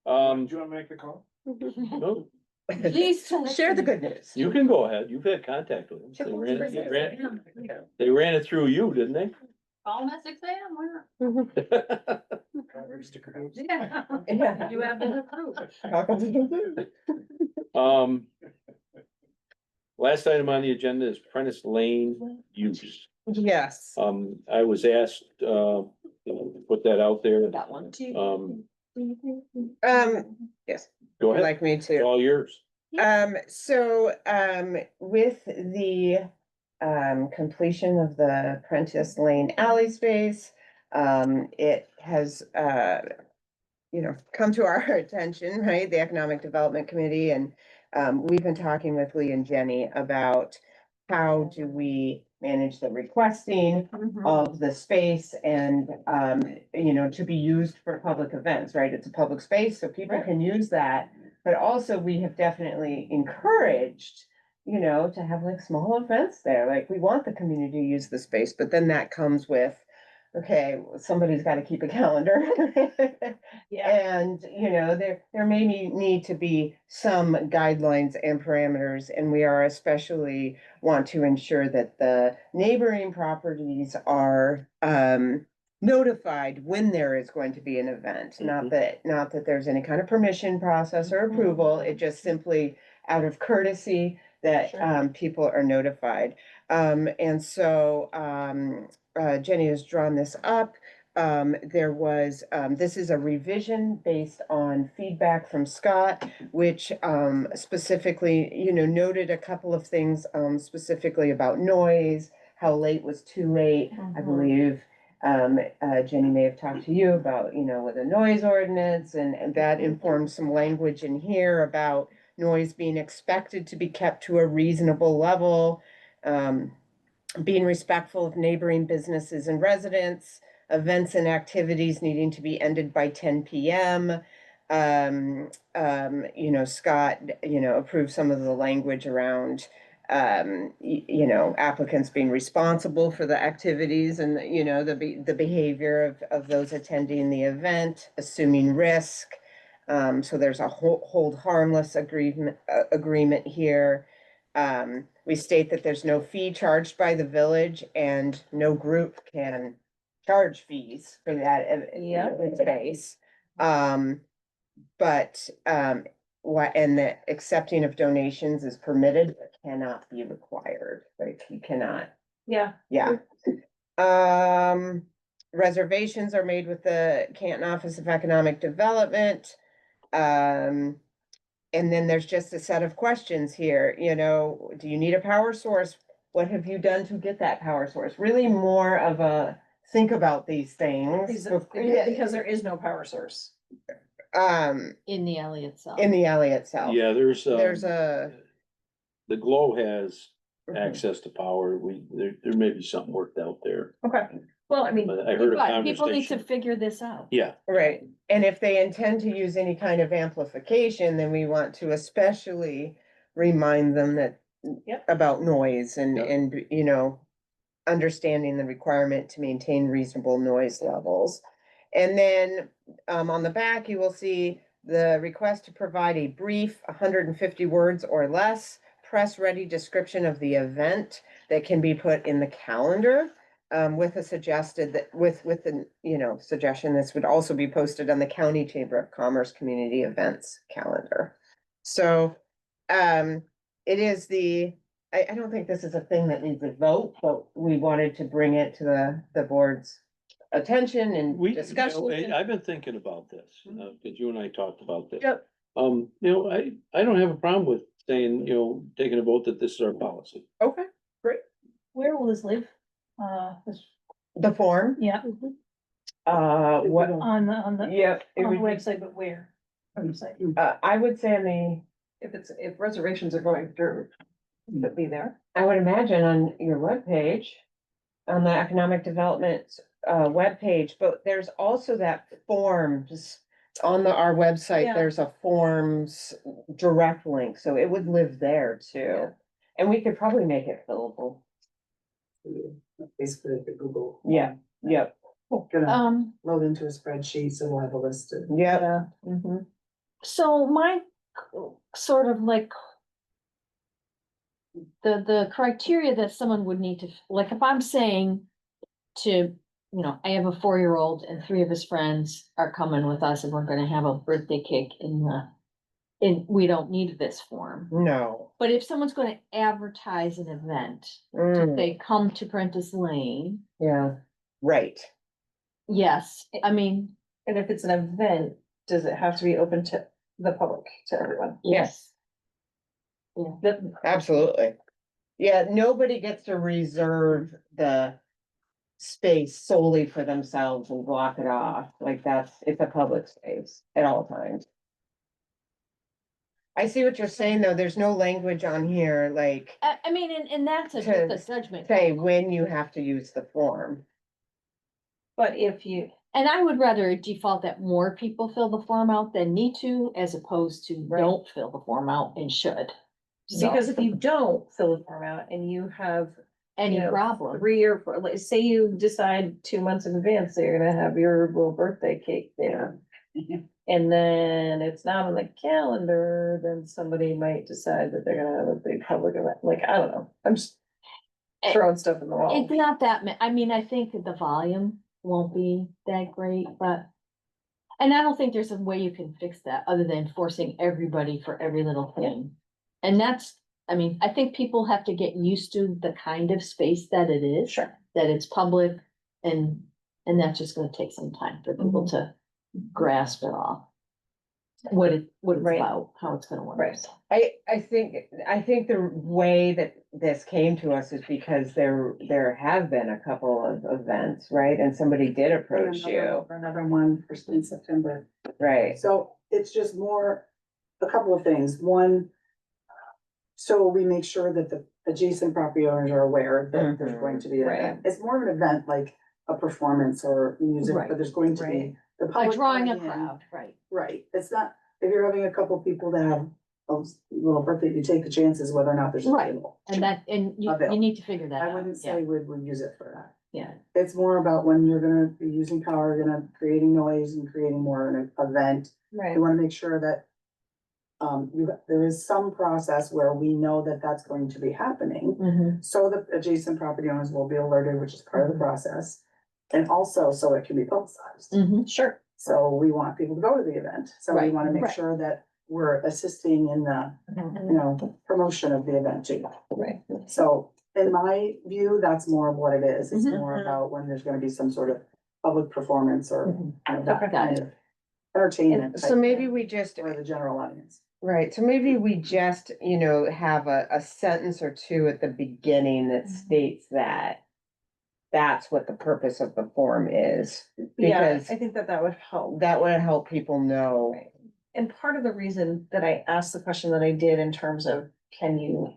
Do you wanna make the call? No, Please. Share the good news. you can go ahead. You've had contact with them. They ran it through you, didn't they? Call them at 6 a.m. Why not? Yeah. You have been approved. Last item on the agenda is Prentice Lane use. Yes. I was asked, to put that out there. Got one. Yes, Go would ahead. like me It's to. all yours. With the completion of the Prentice Lane alley space, it has, you know, come to our attention, right? The Economic Development Committee, and we've been talking with Lee and Jenny about how do we manage the requesting of the space and, you know, to be used for public events, right? It's a public space, so people can use that. But also we have definitely encouraged, you know, to have like small events there. Like we want the community to use the space, but then that comes with, okay, somebody's got to keep a calendar. And, you know, there may need to be some guidelines and parameters, and we are especially want to ensure that the neighboring properties are, notified when there is going to be an event. Not that there's any kind of permission process or approval, it just simply out of courtesy that, people are notified. And so, Jenny has drawn this up. There was, this is a revision based on feedback from Scott, which, specifically, you know, noted a couple of things, specifically about noise, how late was too late. I believe, Jenny may have talked to you about, you know, with a noise ordinance, and that informed some language in here about noise being expected to be kept to a reasonable level, being respectful of neighboring businesses and residents, events and activities needing to be ended by 10 p.m. You know, Scott, you know, approved some of the language around, you know, applicants being responsible for the activities and, you know, the behavior of those attending the event, assuming risk. So there's a hold harmless agreement here. We state that there's no fee charged by the village and no group can charge fees for that space. But, and the accepting of donations is permitted, but cannot be required, right? You cannot. yeah. Yeah. Reservations are made with the Canton Office of Economic Development. And then there's just a set of questions here, you know, do you need a power source? What have you done to get that power source? Really more of a think about these things. Because there is no power source. In the alley itself. In the alley itself. Yeah, there's a. the Glow has access to power. There may be something worked out there. Okay, well, I mean, But I heard a But people need to conversation. figure this out. Yeah, Right, and if they intend to use any kind of amplification, then we want to especially remind them that Yep. about noise and, Yep. and, you know, understanding the requirement to maintain reasonable noise levels. And then, on the back, you will see the request to provide a brief, 150 words or less, press-ready description of the event that can be put in the calendar, with a suggested that, with the, you know, suggestion this would also be posted on the County Chamber of Commerce Community Events calendar. So, it is I don't think this is a thing that needs a vote, but we wanted to bring it to the board's attention and We, discussion. I've been thinking about this, because you and I talked about this. Yep. I don't have a problem with saying, taking a vote that this is our policy. Okay, Where will this live? the form, Yeah, what, on the, yeah, it on the would be, website, but where? Website. I would say on the, If reservations are going through, it'd be there. I would imagine on your webpage, on the economic development, webpage, but there's also that forms on our website, Yeah. there's a forms direct link, so it would live there too. And we could probably make it fillable. Basically, like a Google. Yeah, yep, Gonna load into a spreadsheet, so we'll have a list of. yep. Mhm. So my sort of like the criteria that someone would need to, like, if I'm saying to, I have a 4-year-old and 3 of his friends are coming with us and we're gonna have a birthday cake we don't need this form. No. But if someone's gonna advertise an event, Mm, they come to Prentice Lane, yeah, right. yes, I mean, And if it's an event, does it have to be open to the public, to everyone? yes. Absolutely. Yeah, nobody gets to reserve the space solely for themselves and block it off. Like it's a public space at all times. I see what you're saying, though. There's no language on here, like, I mean, and that's just To a judgment. say call. when you have to use the form. But if you, And I would rather default that more people fill the form out than need to, as opposed to Right. don't fill the form out and should. So, because if you don't fill the form out and you have any you know, problem, 3 or 4, like, say you decide 2 months in advance, that you're gonna have your little birthday cake there. And then it's not on the calendar, then somebody might decide that they're gonna have a big public event, like, I don't know, I'm just throwing stuff in the wall. it's not that, I mean, I think that the volume won't be that great, but. And I don't think there's a way you can fix that other than forcing everybody for every little thing. And that's, I mean, I think people have to get used to the kind of space that it is. Sure. That it's public and that's just gonna take some time for people to grasp it all. What it's Right. about, how it's gonna work. Right. I think the way that this came to us is because there have been a couple of events, right? And somebody did approach you, For another one for in September. right? So it's just more, a couple of things. One, so we make sure that the adjacent property owners are aware that there's going to be an Right. event. It's more of an event like a performance or music, Right. but there's going to be. Right. The By public drawing a coming in. crowd, right? Right, it's not, if you're having a couple people that have a little birthday, you take the chances whether or not there's a Right. table. And you need to figure that out. I wouldn't Yeah. say we use it for that. Yeah, It's more about when you're gonna be using power, you're gonna creating noise and creating more of an event. Right. We wanna make sure that there is some process where we know that that's going to be happening. Mhm. So the adjacent property owners will be alerted, which is part of the process. And also, so it can be publicized. Mhm. Sure. So we want people to go to the event, so we Right, wanna make right. sure that we're assisting in the, promotion of the event too. Right. So in my view, that's more of what it is, it's Mhm. more about when there's gonna be some sort of public performance or that Okay. kind of entertainment. So type maybe thing we just, For the general audience. right, so maybe we just, have a sentence or two at the beginning that states that that's what the purpose of the form is. Yeah, Because I think that would help. that would help people know. Right. And part of the reason that I asked the question that I did in terms of, can you,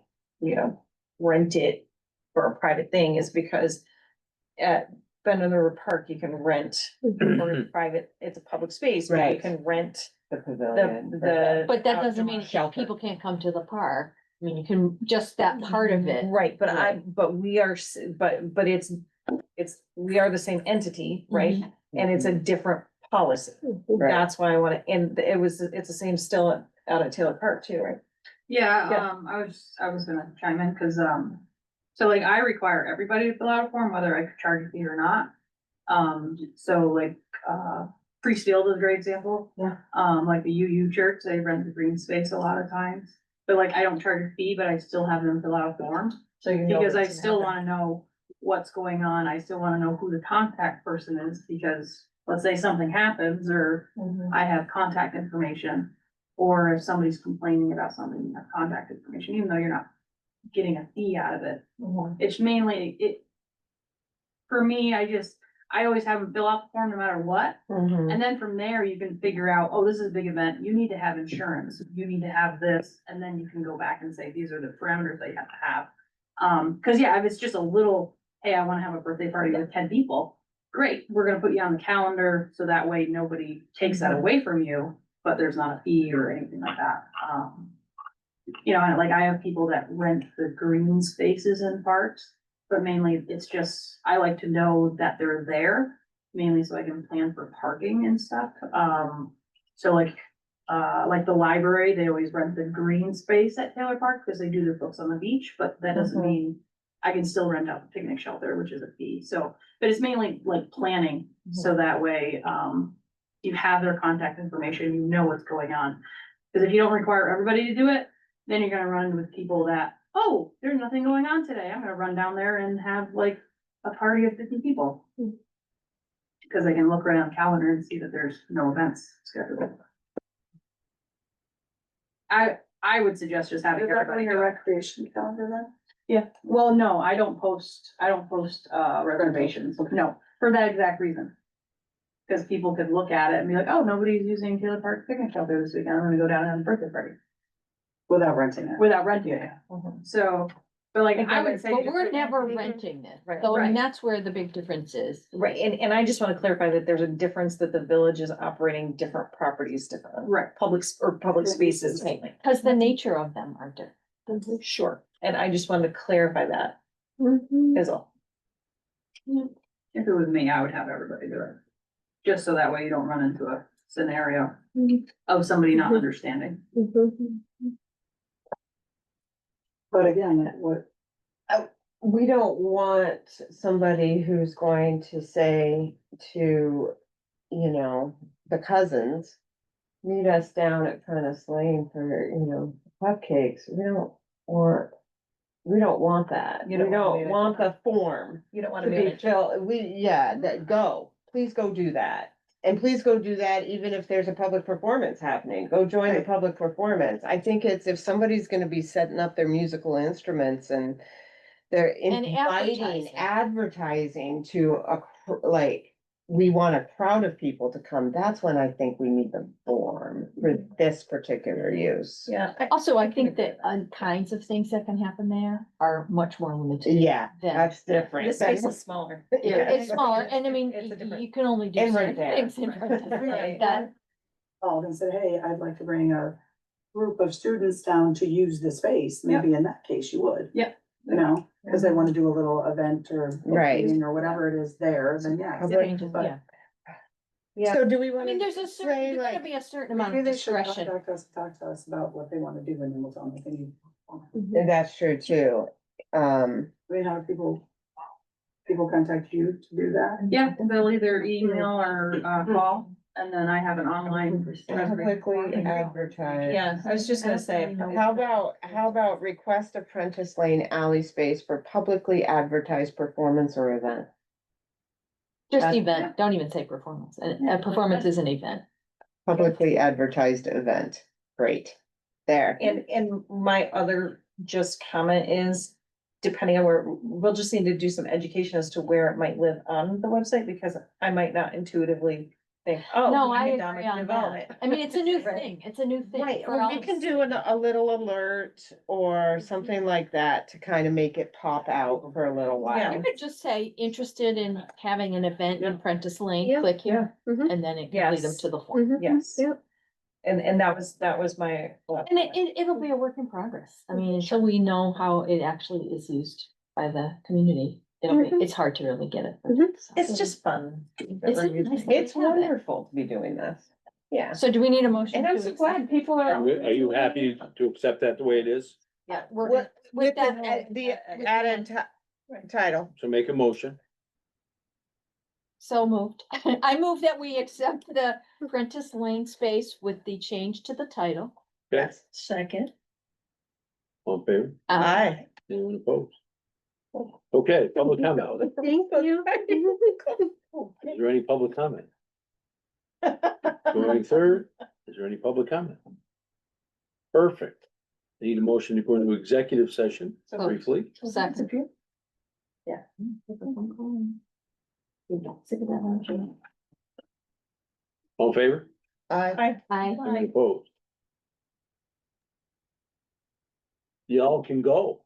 rent it for a private thing, is because at Bend River Park, you can rent for a private, it's a public space, but you Right. can rent The pavilion. the. But that doesn't outdoor mean shelter. people can't come to the park. I mean, you can, just that part of it. Right, but we are, but we are the same entity, right? And it's a different policy. That's why I wanna, and it's the same still out at Taylor Park too, right? Yeah, Yeah. I was gonna chime in, cause, so like I require everybody to fill out a form, whether I could charge a fee or not. So like, Priest Field is a great example. Yeah. Like the UU church, they rent the green space a lot of times. But like, I don't charge a fee, but I still have them fill out a form, So you know. because I what's gonna still happen. wanna know what's going on. I still wanna know who the contact person is, because let's say something happens, or I have contact information. Or if somebody's complaining about something, you have contact information, even though you're not getting a fee out of it. It's mainly, for me, I always have them fill out the form no matter what. And then from there, you can figure out, oh, this is a big event, you need to have insurance, you need to have this, and then you can go back and say, these are the parameters that you have to have. Cause yeah, if it's just a little, hey, I wanna have a birthday party with 10 people, great, we're gonna put you on the calendar, so that way nobody takes that away from you, but there's not a fee or anything like that. You know, and like I have people that rent the green spaces in parks, but mainly it's just, I like to know that they're there, mainly so I can plan for parking and stuff. So like the library, they always rent the green space at Taylor Park because they do their books on the beach, but that doesn't mean I can still rent out the picnic shelter, which is a fee. So, but it's mainly like planning, so that way, you have their contact information, you know what's going on. Because if you don't require everybody to do it, then you're gonna run with people that, oh, there's nothing going on today, I'm gonna run down there and have like a party of 50 people. Because I can look right on the calendar and see that there's no events scheduled. I would suggest just having Is that on everybody your go. recreation calendar then? Yeah, well, no, I don't post reservations, no, for that exact reason. Cause people could look at it and be like, oh, nobody's using Taylor Park picnic shelter this weekend, I'm gonna go down and have a birthday party, Without renting it. without renting it. So, but like, I would say. But just we're put- never renting this, Right. so I mean, Right. that's where the big difference is. Right, and I just wanna clarify that there's a difference that the village is operating different properties, different Right. public spaces. Cause the nature of them are different. Sure, and I just wanted to clarify that as well. If it was me, I would have everybody do it. Just so that way you don't run into a scenario of somebody not understanding. But again, what, We don't want somebody who's going to say to, you know, the cousins, meet us down at Prentice Lane for, you know, cupcakes. We don't want that. You We don't wanna don't be want the form You don't wanna to be be in it. filled. Please go do that. And please go do that even if there's a public performance happening. Go join the Right. public performance. I think it's if somebody's gonna be setting up their musical instruments and they're inviting, advertising to like, we want a crowd of people to come. That's when I think we need the form for this particular use. Yeah. Also, I think that kinds of things that can happen there are much more limited. Yeah, than- that's different. The space is smaller. Yeah, it's smaller, and I mean, It's a different. you can only do And right certain there. things in front of Right. that. called and said, hey, I'd like to bring a group of students down to use the space, maybe in that case you would. Yeah. You know, because they want to do a little event or Right. meeting or whatever it is there, then yeah. Changes, But yeah. Yeah. So do we I wanna mean, there's a certain, say, there's gotta like, be a certain amount maybe of they should discretion. talk to us about what they want to do and then we'll tell them if they need. That's true too. I mean, how do people contact you to do that? Yeah, they'll either email or call, and then I have an online. Publicly advertise. Yeah, I was just gonna say, How about request a Prentice Lane alley space for publicly advertised performance or event? Just event, don't even say performance, a performance is an event. Publicly advertised event. Great. There. and my other just comment is, depending on where, we'll just need to do some education as to where it might live on the website, because I might not intuitively think, oh. No, I economic agree on development. that. I mean, it's a new Right. thing, it's a new thing. Right, for or all we of can us. do a little alert or something like that to kind of make it pop out for a little Yeah. You while. could just say, interested in having an event in Prentice Lane, Yeah, click here, Mhm. and then it can lead them Yes. to the form. Yes. Yep. And that was my. And it'll be a work in progress. I mean, until we know how it actually is used by the community, it's hard to really get it. It's just fun. It's nice. It's wonderful to be doing this. Yeah. So do we need a motion? And I'm to so accept- glad people are. Are you happy to accept that the way it is? Yeah, we're, With with the, that. the added title. So make a motion. So moved. I move that we accept the Prentice Lane space with the change to the title. Okay, Second. all in favor? Aye. Anyone opposed? Okay, public comment. Thank you. Is there any public comment? Going third, is there any public comment? Perfect. Need a motion to go into executive session briefly. Second. Yeah. All in favor? Aye. Any opposed? Y'all can go.